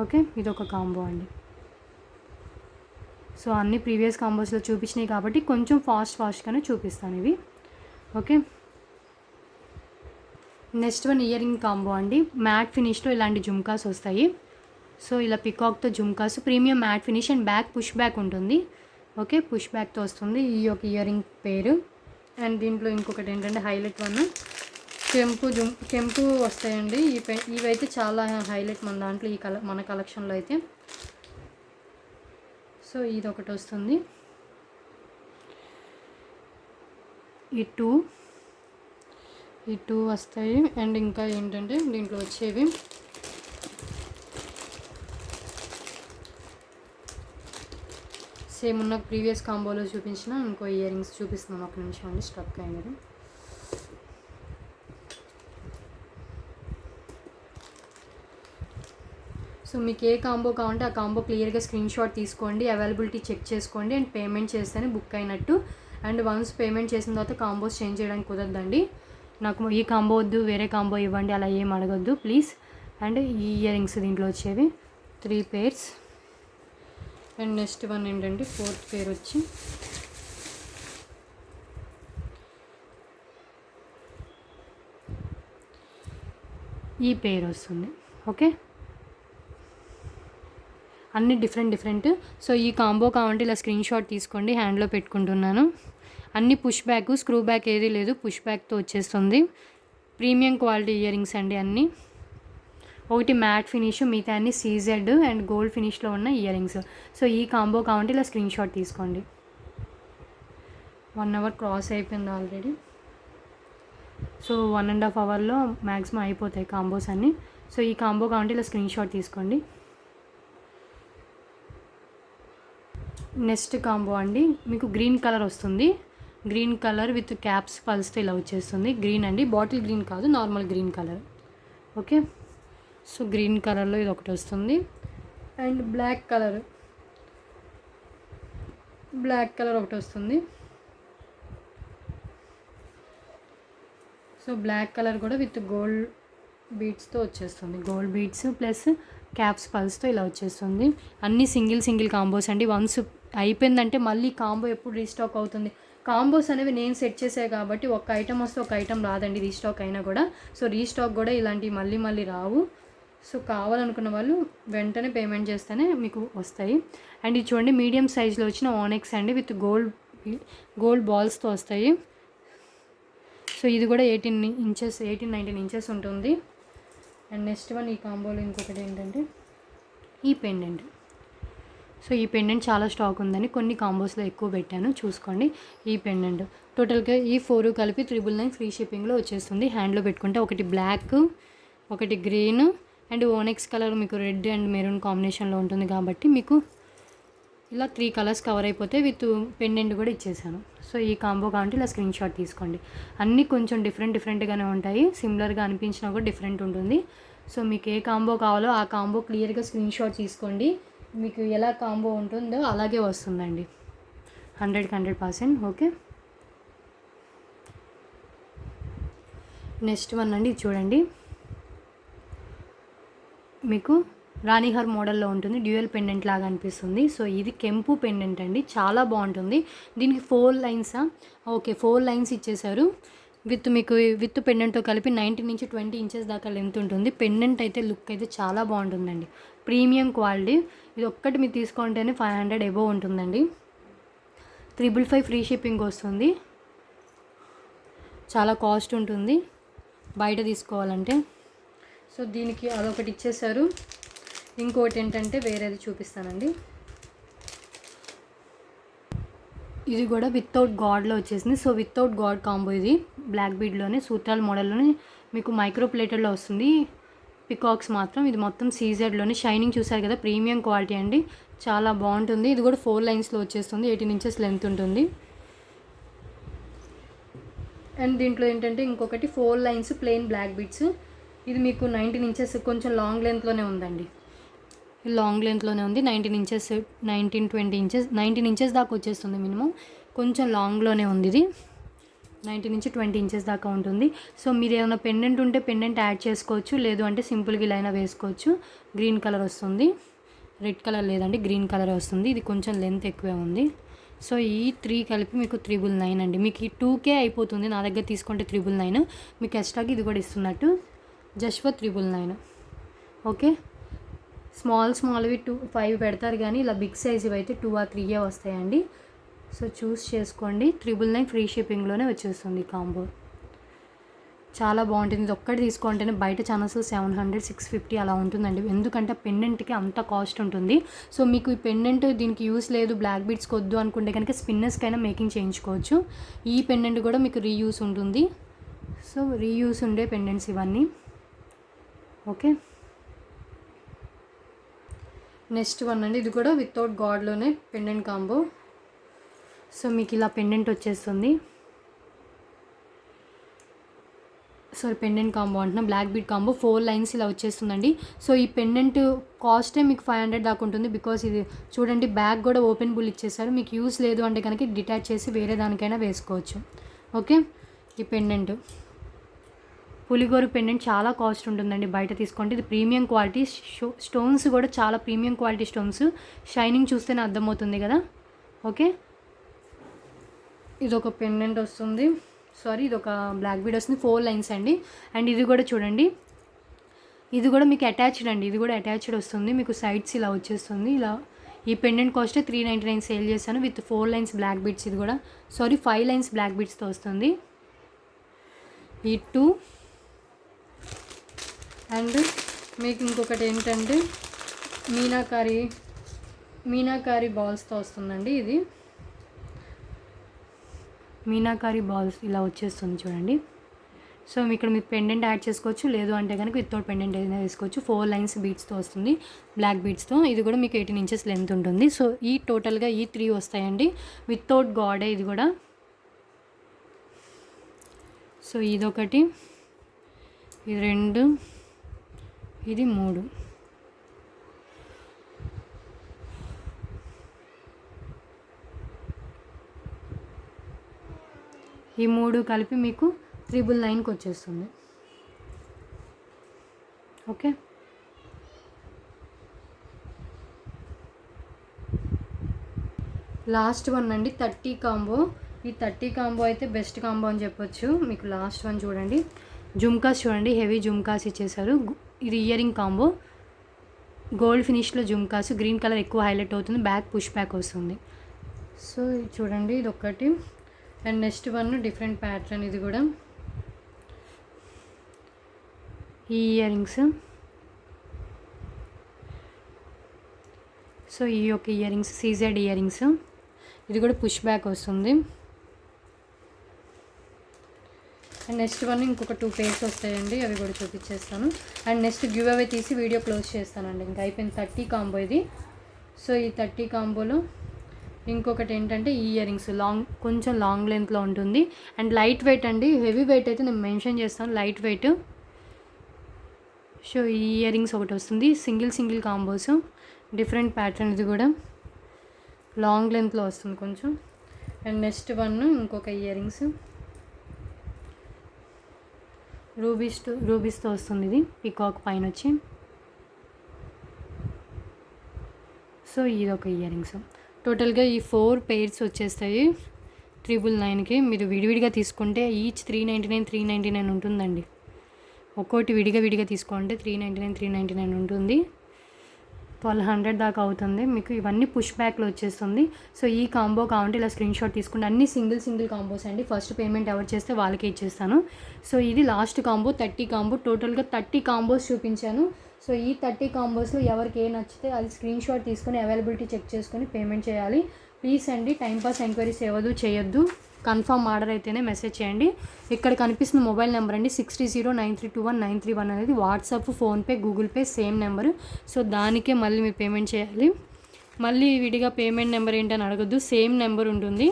ఓకే, ఇది ఒక కాంబో అండి. సో అన్ని ప్రీవియస్ కాంబోస్లో చూపించినాయి కాబట్టి కొంచెం ఫాస్ట్గానే చూపిస్తాను ఇవి. Okay, next one ear ring combo అండి. మ్యాట్ ఫినిష్లో ఇలాంటి జుమ్కాస్ వస్తాయి. సో ఇలా పికాక్తో jhumkas, premium matte finish and back push back ఉంటుంది. ఓకే, పుష్ బ్యాక్తో వస్తుంది ఈ యొక్క ఇయర్ రింగ్ పేరు. అండ్ దీంట్లో ఇంకొకటి ఏంటంటే హైలైట్ వన్ కెంపు వస్తాయండి. ఇవైతే చాలా హైలైట్ మన దాంట్లో మన కలెక్షన్లో అయితే. సో ఇది ఒకటి వస్తుంది. ఈ టూ వస్తాయి. అండ్ ఇంకా ఏంటంటే దీంట్లో వచ్చేవి సేమ్ ఉన్న ప్రీవియస్ కాంబోలో చూపించిన ఇంకో ఇయర్ రింగ్స్ చూపిస్తున్నాను. ఒక నిమిషం అండి, స్ట్రక్ అయినది. సో మీకు ఏ కాంబో కావాలంటే ఆ కాంబో క్లియర్గా స్క్రీన్ షాట్ తీసుకోండి, అవైలబిలిటీ చెక్ చేసుకోండి అండ్ పేమెంట్ చేస్తేనే బుక్ అయినట్టు. అండ్ వన్స్ పేమెంట్ చేసిన తర్వాత కాంబోస్ చేంజ్ చేయడానికి కుదరదండి. నాకు ఈ కాంబో వద్దు, వేరే కాంబో ఇవ్వండి అలా ఏం అడగద్దు ప్లీజ్. అండ్ ఈ ఇయర్ రింగ్స్ దీంట్లో వచ్చేవి 3 pairs. అండ్ నెక్స్ట్ వన్ ఏంటంటే 4th pair వచ్చి ఈ పేర్ వస్తుంది. ఓకే, అన్నీ డిఫరెంట్. సో ఈ కాంబో కావాలంటే ఇలా స్క్రీన్ షాట్ తీసుకోండి, హ్యాండ్లో పెట్టుకుంటున్నాను. అన్నీ పుష్ బ్యాక్, స్క్రూ బ్యాక్ ఏది లేదు, పుష్ బ్యాక్తో వచ్చేస్తుంది. ప్రీమియం క్వాలిటీ ఇయర్ రింగ్స్ అండి అన్నీ. ఒకటి మ్యాట్ ఫినిష్, మిగతా అన్ని సీజెడ్ అండ్ గోల్డ్ ఫినిష్లో ఉన్న ఇయర్ రింగ్స్. సో ఈ కాంబో కావాలంటే ఇలా స్క్రీన్ షాట్ తీసుకోండి. 1 hour క్రాస్ అయిపోయింది ఆల్రెడీ. సో 1.5 hourలో మ్యాక్సిమం అయిపోతాయి కాంబోస్ అన్నీ. సో ఈ కాంబో కావాలంటే ఇలా స్క్రీన్ షాట్ తీసుకోండి. నెక్స్ట్ కాంబో అండి, మీకు గ్రీన్ కలర్ వస్తుంది. గ్రీన్ కలర్ విత్ క్యాప్స్ పల్స్తో ఇలా వచ్చేస్తుంది. గ్రీన్ అండి, బాటిల్ గ్రీన్ కాదు, normal green colour. Okay, so green కలర్లో ఇది ఒకటి వస్తుంది. అండ్ బ్లాక్ కలర్ ఒకటి వస్తుంది. సో బ్లాక్ కలర్ కూడా విత్ గోల్డ్ బీడ్స్తో వచ్చేస్తుంది. గోల్డ్ బీడ్స్ ప్లస్ క్యాప్స్ పల్స్తో ఇలా వచ్చేస్తుంది. అన్నీ సింగిల్ కాంబోస్ అండి. వన్స్ అయిపోయిందంటే మళ్ళీ కాంబో ఎప్పుడు రీస్టాక్ అవుతుంది. కాంబోస్ అనేవి నేను సెట్ చేసాయి కాబట్టి ఒక ఐటమ్ వస్తే ఒక ఐటమ్ రాదండి రీస్టాక్ అయినా కూడా. సో రీస్టాక్ కూడా ఇలాంటివి మళ్ళీ రావు. సో కావాలనుకున్న వాళ్ళు వెంటనే పేమెంట్ చేస్తేనే మీకు వస్తాయి. అండ్ ఇది చూడండి, మీడియం సైజ్లో వచ్చిన ఆనెక్స్ అండి విత్ గోల్డ్ బాల్స్తో వస్తాయి. సో ఇది కూడా 18-19 ఇంచెస్ ఉంటుంది. అండ్ నెక్స్ట్ వన్ ఈ కాంబోలో ఇంకొకటి ఏంటంటే ఈ పెండెంట్. సో ఈ పెండెంట్ చాలా స్టాక్ ఉందని కొన్ని కాంబోస్లో ఎక్కువ పెట్టాను, చూసుకోండి. ఈ పెండెంట్ టోటల్గా ఈ 4 కలిపి 999 ఫ్రీ షిప్పింగ్లో వచ్చేస్తుంది. హ్యాండ్లో పెట్టుకుంటే ఒకటి బ్లాక్, ఒకటి గ్రీన్ అండ్ ఓనెక్స్ కలర్ మీకు రెడ్ అండ్ మెరూన్ కాంబినేషన్లో ఉంటుంది కాబట్టి మీకు ఇలా 3 కలర్స్ కవర్ అయిపోతే విత్ పెండెంట్ కూడా ఇచ్చేసాను. సో ఈ కాంబో కావాలంటే ఇలా స్క్రీన్ షాట్ తీసుకోండి. అన్నీ కొంచెం డిఫరెంట్గానే ఉంటాయి, సిమిలర్గా అనిపించినా కూడా డిఫరెంట్ ఉంటుంది. సో మీకు ఏ కాంబో కావాలో ఆ కాంబో క్లియర్గా స్క్రీన్ షాట్ తీసుకోండి. మీకు ఎలా కాంబో ఉంటుందో అలాగే వస్తుందండి, 100%. ఓకే, నెక్స్ట్ వన్ అండి, చూడండి. మీకు రాణిహార్ మోడల్లో ఉంటుంది, డ్యూయల్ పెండెంట్ లాగా అనిపిస్తుంది. సో ఇది కెంపు పెండెంట్ అండి, చాలా బాగుంటుంది. దీనికి 4 లైన్సా? ఓకే, 4 లైన్స్ ఇచ్చేసారు విత్ పెండెంట్తో కలిపి 19 నుంచి 20 ఇంచెస్ దాకా లెంత్ ఉంటుంది. పెండెంట్ అయితే లుక్ అయితే చాలా బాగుంటుందండి, ప్రీమియం క్వాలిటీ. ఇది ఒక్కటి మీరు తీసుకుంటేనే 500 అబోవ్ ఉంటుందండి. 555 ఫ్రీ షిప్పింగ్ వస్తుంది. చాలా కాస్ట్ ఉంటుంది బయట తీసుకోవాలంటే. సో దీనికి అదొకటి ఇచ్చేసారు. ఇంకోటి ఏంటంటే వేరేది చూపిస్తానండి. ఇది కూడా వితౌట్ గాడ్లో వచ్చేసింది. సో వితౌట్ గాడ్ కాంబో ఇది. బ్లాక్ బీడ్లోనే సూత్రాల మోడల్లోనే మీకు మైక్రో ప్లేటెడ్లో వస్తుంది. పికాక్స్ మాత్రం ఇది మొత్తం సీజెడ్లోనే. షైనింగ్ చూసారు కదా, ప్రీమియం క్వాలిటీ అండి, చాలా బాగుంటుంది. ఇది కూడా 4 లైన్స్లో వచ్చేస్తుంది, 18 ఇంచెస్ లెంత్ ఉంటుంది. అండ్ దీంట్లో ఏంటంటే ఇంకొకటి 4 లైన్స్ ప్లెయిన్ బ్లాక్ బీడ్స్. ఇది మీకు 19 ఇంచెస్, కొంచెం లాంగ్ లెంత్లోనే ఉందండి. లాంగ్ లెంత్లోనే ఉంది, 19 ఇంచెస్, 19-20 ఇంచెస్, 19 ఇంచెస్ దాకా వచ్చేస్తుంది మినిమం. కొంచెం లాంగ్లోనే ఉంది ఇది, 19 నుంచి 20 ఇంచెస్ దాకా ఉంటుంది. సో మీరు ఏమైనా పెండెంట్ ఉంటే పెండెంట్ యాడ్ చేసుకోవచ్చు, లేదు అంటే సింపుల్గా ఇలా అయినా వేసుకోవచ్చు. గ్రీన్ కలర్ వస్తుంది, రెడ్ కలర్ లేదండి, గ్రీన్ కలర్ వస్తుంది. ఇది కొంచెం లెంత్ ఎక్కువే ఉంది. సో ఈ 3 కలిపి మీకు 999 అండి. మీకు ఈ 2K అయిపోతుంది, నా దగ్గర తీసుకుంటే 999. మీకు ఎక్స్ట్రాకి ఇది కూడా ఇస్తున్నట్టు జస్ట్ ఫర్ 999. ఓకే, స్మాల్వి 5 పెడతారు కానీ ఇలా బిగ్ సైజ్ అయితే 2 or 3 వస్తాయండి. సో చూస్ చేసుకోండి. 999 ఫ్రీ షిప్పింగ్లోనే వచ్చేస్తుంది కాంబో. చాలా బాగుంటుంది. ఇది ఒక్కటి తీసుకుంటేనే బయట ఛానల్స్ 700, 650 అలా ఉంటుందండి. ఎందుకంటే పెండెంట్కి అంత కాస్ట్ ఉంటుంది. సో మీకు ఈ పెండెంట్ దీనికి యూస్ లేదు, బ్లాక్ బీడ్స్కి వద్దు అనుకుంటే కనుక స్పిన్నర్స్కైనా మేకింగ్ చేయించుకోవచ్చు. ఈ పెండెంట్ కూడా మీకు రీయూస్ ఉంటుంది. సో రీయూస్ ఉండే పెండెంట్స్ ఇవన్నీ. ఓకే, నెక్స్ట్ వన్ అండి. ఇది కూడా వితౌట్ గాడ్లోనే పెండెంట్ కాంబో. సో మీకు ఇలా పెండెంట్ వచ్చేస్తుంది. పెండెంట్ కాంబో అంటున్నా, బ్లాక్ బీడ్ కాంబో 4 లైన్స్ ఇలా వచ్చేస్తుందండి. సో ఈ పెండెంట్ కాస్టే మీకు 500 దాకా ఉంటుంది. బికాస్ ఇది చూడండి, బ్యాక్ కూడా ఓపెన్ బుల్ ఇచ్చేసారు. మీకు యూస్ లేదు అంటే కనుక డిటాచ్ చేసి వేరే దానికైనా వేసుకోవచ్చు. ఓకే, ఈ పెండెంట్ పులిగోరు పెండెంట్ చాలా కాస్ట్ ఉంటుందండి బయట తీసుకుంటే. ఇది ప్రీమియం క్వాలిటీ, స్టోన్స్ కూడా చాలా ప్రీమియం క్వాలిటీ స్టోన్స్. షైనింగ్ చూస్తేనే అర్థమవుతుంది కదా. ఓకే, ఇది ఒక పెండెంట్ వస్తుంది. ఇది ఒక బ్లాక్ బీడ్ వస్తుంది. 4 లైన్స్ అండి. అండ్ ఇది కూడా చూడండి, ఇది కూడా మీకు అటాచ్డ్ అండి. ఇది కూడా అటాచ్డ్ వస్తుంది. మీకు సైడ్స్ ఇలా వచ్చేస్తుంది. ఇలా ఈ పెండెంట్ కాస్ట్ 399 సేల్ చేశాను విత్ 4 లైన్స్ బ్లాక్ బీడ్స్. ఇది కూడా 5 లైన్స్ బ్లాక్ బీడ్స్తో వస్తుంది. ఈ 2 అండ్ మీకు ఇంకొకటి ఏంటంటే మీనాకారి బాల్స్తో వస్తుందండి. ఇది మీనాకారి బాల్స్ ఇలా వచ్చేస్తుంది చూడండి. సో ఇక్కడ మీరు పెండెంట్ యాడ్ చేసుకోవచ్చు, లేదు అంటే కనుక వితౌట్ పెండెంట్ ఏదైనా వేసుకోవచ్చు. 4 లైన్స్ బీడ్స్తో వస్తుంది, బ్లాక్ బీడ్స్తో. ఇది కూడా మీకు 18 ఇంచెస్ లెంత్ ఉంటుంది. సో ఈ టోటల్గా ఈ 3 వస్తాయండి వితౌట్ గాడే. ఇది కూడా సో ఇదొకటి, ఇది 2, ఇది 3. ఈ 3 కలిపి మీకు 999కి వచ్చేస్తుంది. ఓకే, లాస్ట్ వన్ అండి, 30 కాంబో. ఈ 30 కాంబో అయితే బెస్ట్ కాంబో అని చెప్పొచ్చు. మీకు లాస్ట్ వన్ చూడండి, జుమ్కాస్ చూడండి, హెవీ జుమ్కాస్ ఇచ్చేసారు. ఇది ఇయరింగ్ కాంబో, గోల్డ్ ఫినిష్లో జుమ్కాస్, గ్రీన్ కలర్ ఎక్కువ హైలైట్ అవుతుంది. బ్యాక్ పుష్ బ్యాక్ వస్తుంది. సో చూడండి, ఇది ఒకటి. And next one different pattern. ఇది కూడా ఈ ఇయర్ రింగ్స్. సో ఈ యొక్క ear rings CZ ear rings. ఇది కూడా పుష్ బ్యాక్ వస్తుంది. అండ్ నెక్స్ట్ వన్ ఇంకొక 2 పేర్స్ వస్తాయండి, అవి కూడా చూపించేస్తాను. అండ్ నెక్స్ట్ గివ్ అవే తీసి వీడియో క్లోజ్ చేస్తానండి. ఇంకా అయిపోయింది 30 కాంబో ఇది. సో ఈ 30 కాంబోలో ఇంకొకటి ఏంటంటే ఈ ఇయర్ రింగ్స్ కొంచెం లాంగ్ లెంత్లో ఉంటుంది. అండ్ లైట్ వెయిట్ అండి, హెవీ వెయిట్ అయితే నేను మెన్షన్ చేస్తాను, లైట్ వెయిట్. సో ఈ ఇయర్ రింగ్స్ ఒకటి వస్తుంది, సింగిల్ కాంబోస్, డిఫరెంట్ ప్యాటర్న్. ఇది కూడా లాంగ్ లెంత్లో వస్తుంది కొంచెం. అండ్ నెక్స్ట్ వన్ ఇంకొక ఇయర్ రింగ్స్ రూబీస్తో వస్తుంది. ఇది పికాక్ పైన వచ్చి. సో ఇది ఒక ఇయర్ రింగ్స్. టోటల్గా ఈ 4 పేర్స్ వచ్చేస్తాయి 999కి. మీరు విడివిడిగా తీసుకుంటే ఈచ్ 399 ఉంటుందండి. ఒక్కోటి విడిగా తీసుకుంటే 399 ఉంటుంది. 1200 దాకా అవుతుంది మీకు. ఇవన్నీ పుష్ బ్యాక్లో వచ్చేస్తుంది. సో ఈ కాంబో కావాలంటే ఇలా స్క్రీన్ షాట్ తీసుకుంటే అన్ని సింగిల్ కాంబోస్ అండి. ఫస్ట్ పేమెంట్ ఎవరు చేస్తే వాళ్ళకే ఇచ్చేస్తాను. సో ఇది లాస్ట్ కాంబో 30 కాంబో. టోటల్గా 30 కాంబోస్ చూపించాను. సో ఈ 30 కాంబోస్లో ఎవరికి ఏ నచ్చితే అది స్క్రీన్ షాట్ తీసుకొని అవైలబిలిటీ చెక్ చేసుకొని పేమెంట్ చేయాలి. ప్లీజ్ అండి, టైంపాస్ ఎంక్వైరీస్ చేయొద్దు. కన్ఫర్మ్ ఆర్డర్ అయితేనే మెసేజ్ చేయండి. ఇక్కడ కనిపిస్తున్న మొబైల్ నెంబర్ అండి 6309321931 అనేది WhatsApp, PhonePe, Google pay same number. So దానికే మళ్ళీ మీరు పేమెంట్ చేయాలి. మళ్ళీ విడిగా పేమెంట్ నెంబర్ ఏంటని అడగద్దు, సేమ్ నెంబర్ ఉంటుంది.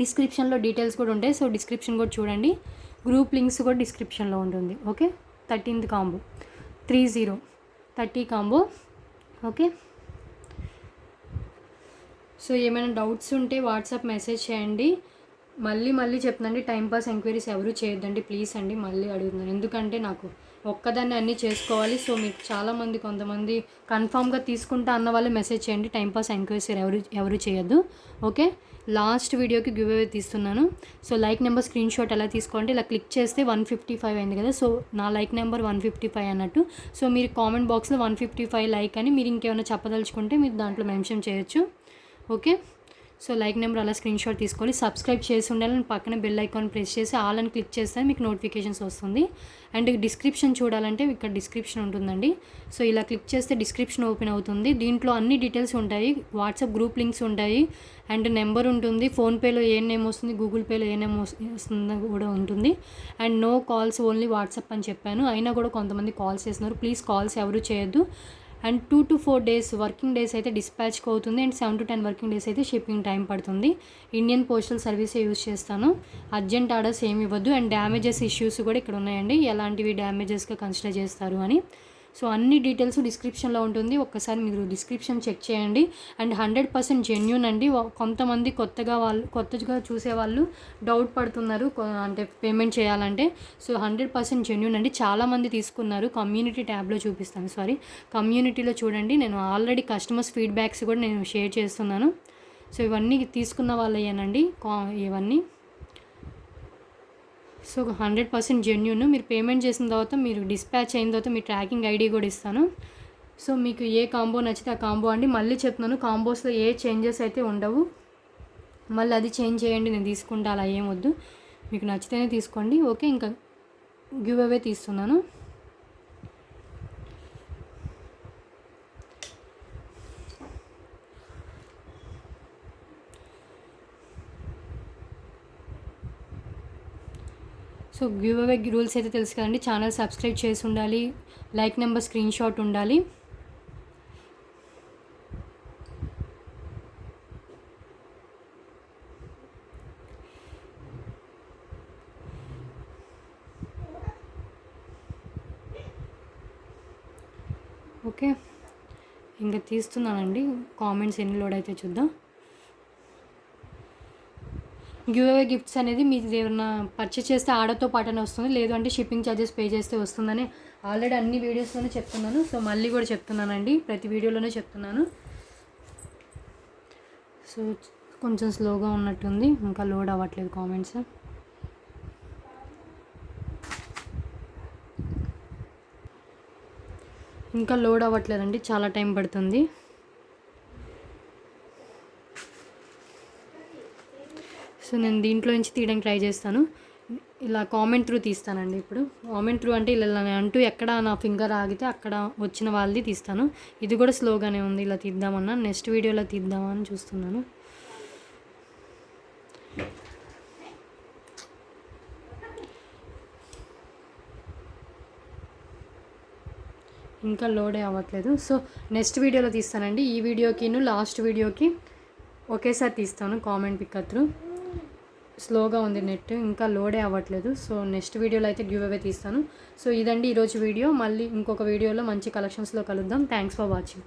డిస్క్రిప్షన్లో డీటెయిల్స్ కూడా ఉంటాయి. సో డిస్క్రిప్షన్ కూడా చూడండి, గ్రూప్ లింక్స్ కూడా డిస్క్రిప్షన్లో ఉంటుంది. Okay, 13th combo 30 combo. Okay, so ఏమైనా డౌట్స్ ఉంటే వాట్సాప్ మెసేజ్ చేయండి. మళ్ళీ చెప్తున్నాండి, టైంపాస్ ఎంక్వైరీస్ ఎవరు చేయొద్దండి ప్లీజ్ అండి. మళ్ళీ అడుగుతున్నాను, ఎందుకంటే నాకు ఒక్కదాన్ని అన్నీ చేసుకోవాలి. సో మీకు చాలామంది కొంతమంది కన్ఫామ్గా తీసుకుంటా అన్న వాళ్ళే మెసేజ్ చేయండి. టైంపాస్ ఎంక్వైరీస్ ఎవరు చేయొద్దు. ఓకే, లాస్ట్ వీడియోకి గివ్ అవే తీస్తున్నాను. So like number screen shot ఎలా తీసుకోండి, ఇలా క్లిక్ చేస్తే 155 అయింది కదా. సో నా లైక్ నెంబర్ 155 అన్నట్టు. సో మీరు కామెంట్ బాక్స్లో 155 లైక్ అని మీరు ఇంకేమైనా చెప్పదలుచుకుంటే మీరు దాంట్లో మెన్షన్ చేయొచ్చు. ఓకే, సో లైక్ నెంబర్ అలా స్క్రీన్ షాట్ తీసుకోవాలి. సబ్స్క్రైబ్ చేసి ఉండాలని పక్కన బెల్ ఐకాన్ ప్రెస్ చేసి ఆల్ అని క్లిక్ చేస్తే మీకు నోటిఫికేషన్స్ వస్తుంది. అండ్ డిస్క్రిప్షన్ చూడాలంటే ఇక్కడ డిస్క్రిప్షన్ ఉంటుందండి. సో ఇలా క్లిక్ చేస్తే డిస్క్రిప్షన్ ఓపెన్ అవుతుంది. దీంట్లో అన్ని డీటెయిల్స్ ఉంటాయి, వాట్సాప్ గ్రూప్ లింక్స్ ఉంటాయి, అండ్ నెంబర్ ఉంటుంది, ఫోన్పేలో ఏ నేమ్ వస్తుంది, గూగుల్ పేలో ఏ నేమ్ వస్తుందో కూడా ఉంటుంది. And no calls, only WhatsApp అని చెప్పాను. అయినా కూడా కొంతమంది కాల్స్ చేస్తున్నారు. ప్లీజ్ కాల్స్ ఎవరు చేయొద్దు. And 2 to 4 days working days అయితే డిస్పాచ్కి అవుతుంది. అండ్ 7 to 10 వర్కింగ్ డేస్ అయితే షిప్పింగ్ టైం పడుతుంది. ఇండియన్ పోస్టల్ సర్వీసే యూజ్ చేస్తాను. అర్జెంట్ ఆర్డర్స్ ఏమి ఇవ్వద్దు. అండ్ డ్యామేజెస్ ఇష్యూస్ కూడా ఇక్కడ ఉన్నాయండి, ఎలాంటివి డ్యామేజెస్గా కన్సిడర్ చేస్తారు అని. సో అన్ని డీటెయిల్స్ డిస్క్రిప్షన్లో ఉంటుంది, ఒక్కసారి మీరు డిస్క్రిప్షన్ చెక్ చేయండి. అండ్ 100% జెన్యూన్ అండి. కొంతమంది కొత్తగా చూసేవాళ్ళు డౌట్ పడుతున్నారు అంటే పేమెంట్ చేయాలంటే. సో 100% జెన్యూన్ అండి. చాలామంది తీసుకున్నారు. కమ్యూనిటీ ట్యాబ్లో చూపిస్తాను, కమ్యూనిటీలో చూడండి. నేను ఆల్రెడీ కస్టమర్స్ ఫీడ్బ్యాక్స్ కూడా నేను షేర్ చేస్తున్నాను. సో ఇవన్నీ తీసుకున్న వాళ్ళేనండి ఇవన్నీ. So 100% genuine. మీరు పేమెంట్ చేసిన తర్వాత, మీరు డిస్పాచ్ అయిన తర్వాత మీ ట్రాకింగ్ ఐడి కూడా ఇస్తాను. సో మీకు ఏ కాంబో నచ్చితే ఆ కాంబో అండి. మళ్ళీ చెప్తున్నాను, కాంబోస్లో ఏ చేంజెస్ అయితే ఉండవు. మళ్ళీ అది చేంజ్ చేయండి నేను తీసుకుంటా అలా ఏం వద్దు. మీకు నచ్చితేనే తీసుకోండి. ఓకే, ఇంకా గివ్ అవే తీస్తున్నాను. సో గివ్ అవే రూల్స్ అయితే తెలుసు కదండి. ఛానల్ సబ్స్క్రైబ్ చేసి ఉండాలి, లైక్ నెంబర్ స్క్రీన్ షాట్ ఉండాలి. ఓకే, ఇంకా తీస్తున్నానండి. కామెంట్స్ ఎన్ని లోడ్ అయితే చూద్దాం. గివ్ అవే గిఫ్ట్స్ అనేది మీరు ఏమన్నా పర్చేస్ చేస్తే ఆర్డర్తో పాటనే వస్తుంది, లేదు అంటే షిప్పింగ్ ఛార్జెస్ పే చేస్తే వస్తుందని ఆల్రెడీ అన్ని వీడియోస్లోనే చెప్తున్నాను. సో మళ్ళీ కూడా చెప్తున్నానండి, ప్రతి వీడియోలోనే చెప్తున్నాను. సో కొంచెం స్లోగా ఉన్నట్టుంది, ఇంకా లోడ్ అవ్వట్లేదు కామెంట్స్. ఇంకా లోడ్ అవ్వట్లేదండి, చాలా టైం పడుతుంది. సో నేను దీంట్లో నుంచి తీయడానికి ట్రై చేస్తాను. ఇలా కామెంట్ త్రూ తీస్తానండి. ఇప్పుడు కామెంట్ త్రూ అంటే ఇలా అంటూ ఎక్కడ నా ఫింగర్ ఆగితే అక్కడ వచ్చిన వాళ్ళది తీస్తాను. ఇది కూడా స్లోగానే ఉంది, ఇలా తీద్దామన్నా. నెక్స్ట్ వీడియోలో తీద్దామని చూస్తున్నాను. ఇంకా లోడే అవ్వట్లేదు. సో నెక్స్ట్ వీడియోలో తీస్తానండి. ఈ వీడియోకి లాస్ట్ వీడియోకి ఒకేసారి తీస్తాను కామెంట్ పికర్ త్రూ. స్లోగా ఉంది నెట్, ఇంకా లోడే అవ్వట్లేదు. సో నెక్స్ట్ వీడియోలో అయితే గివ్ అవే తీస్తాను. సో ఇదండి ఈరోజు వీడియో. మళ్ళీ ఇంకొక వీడియోలో మంచి కలెక్షన్స్లో కలుద్దాం. Thanks for watching.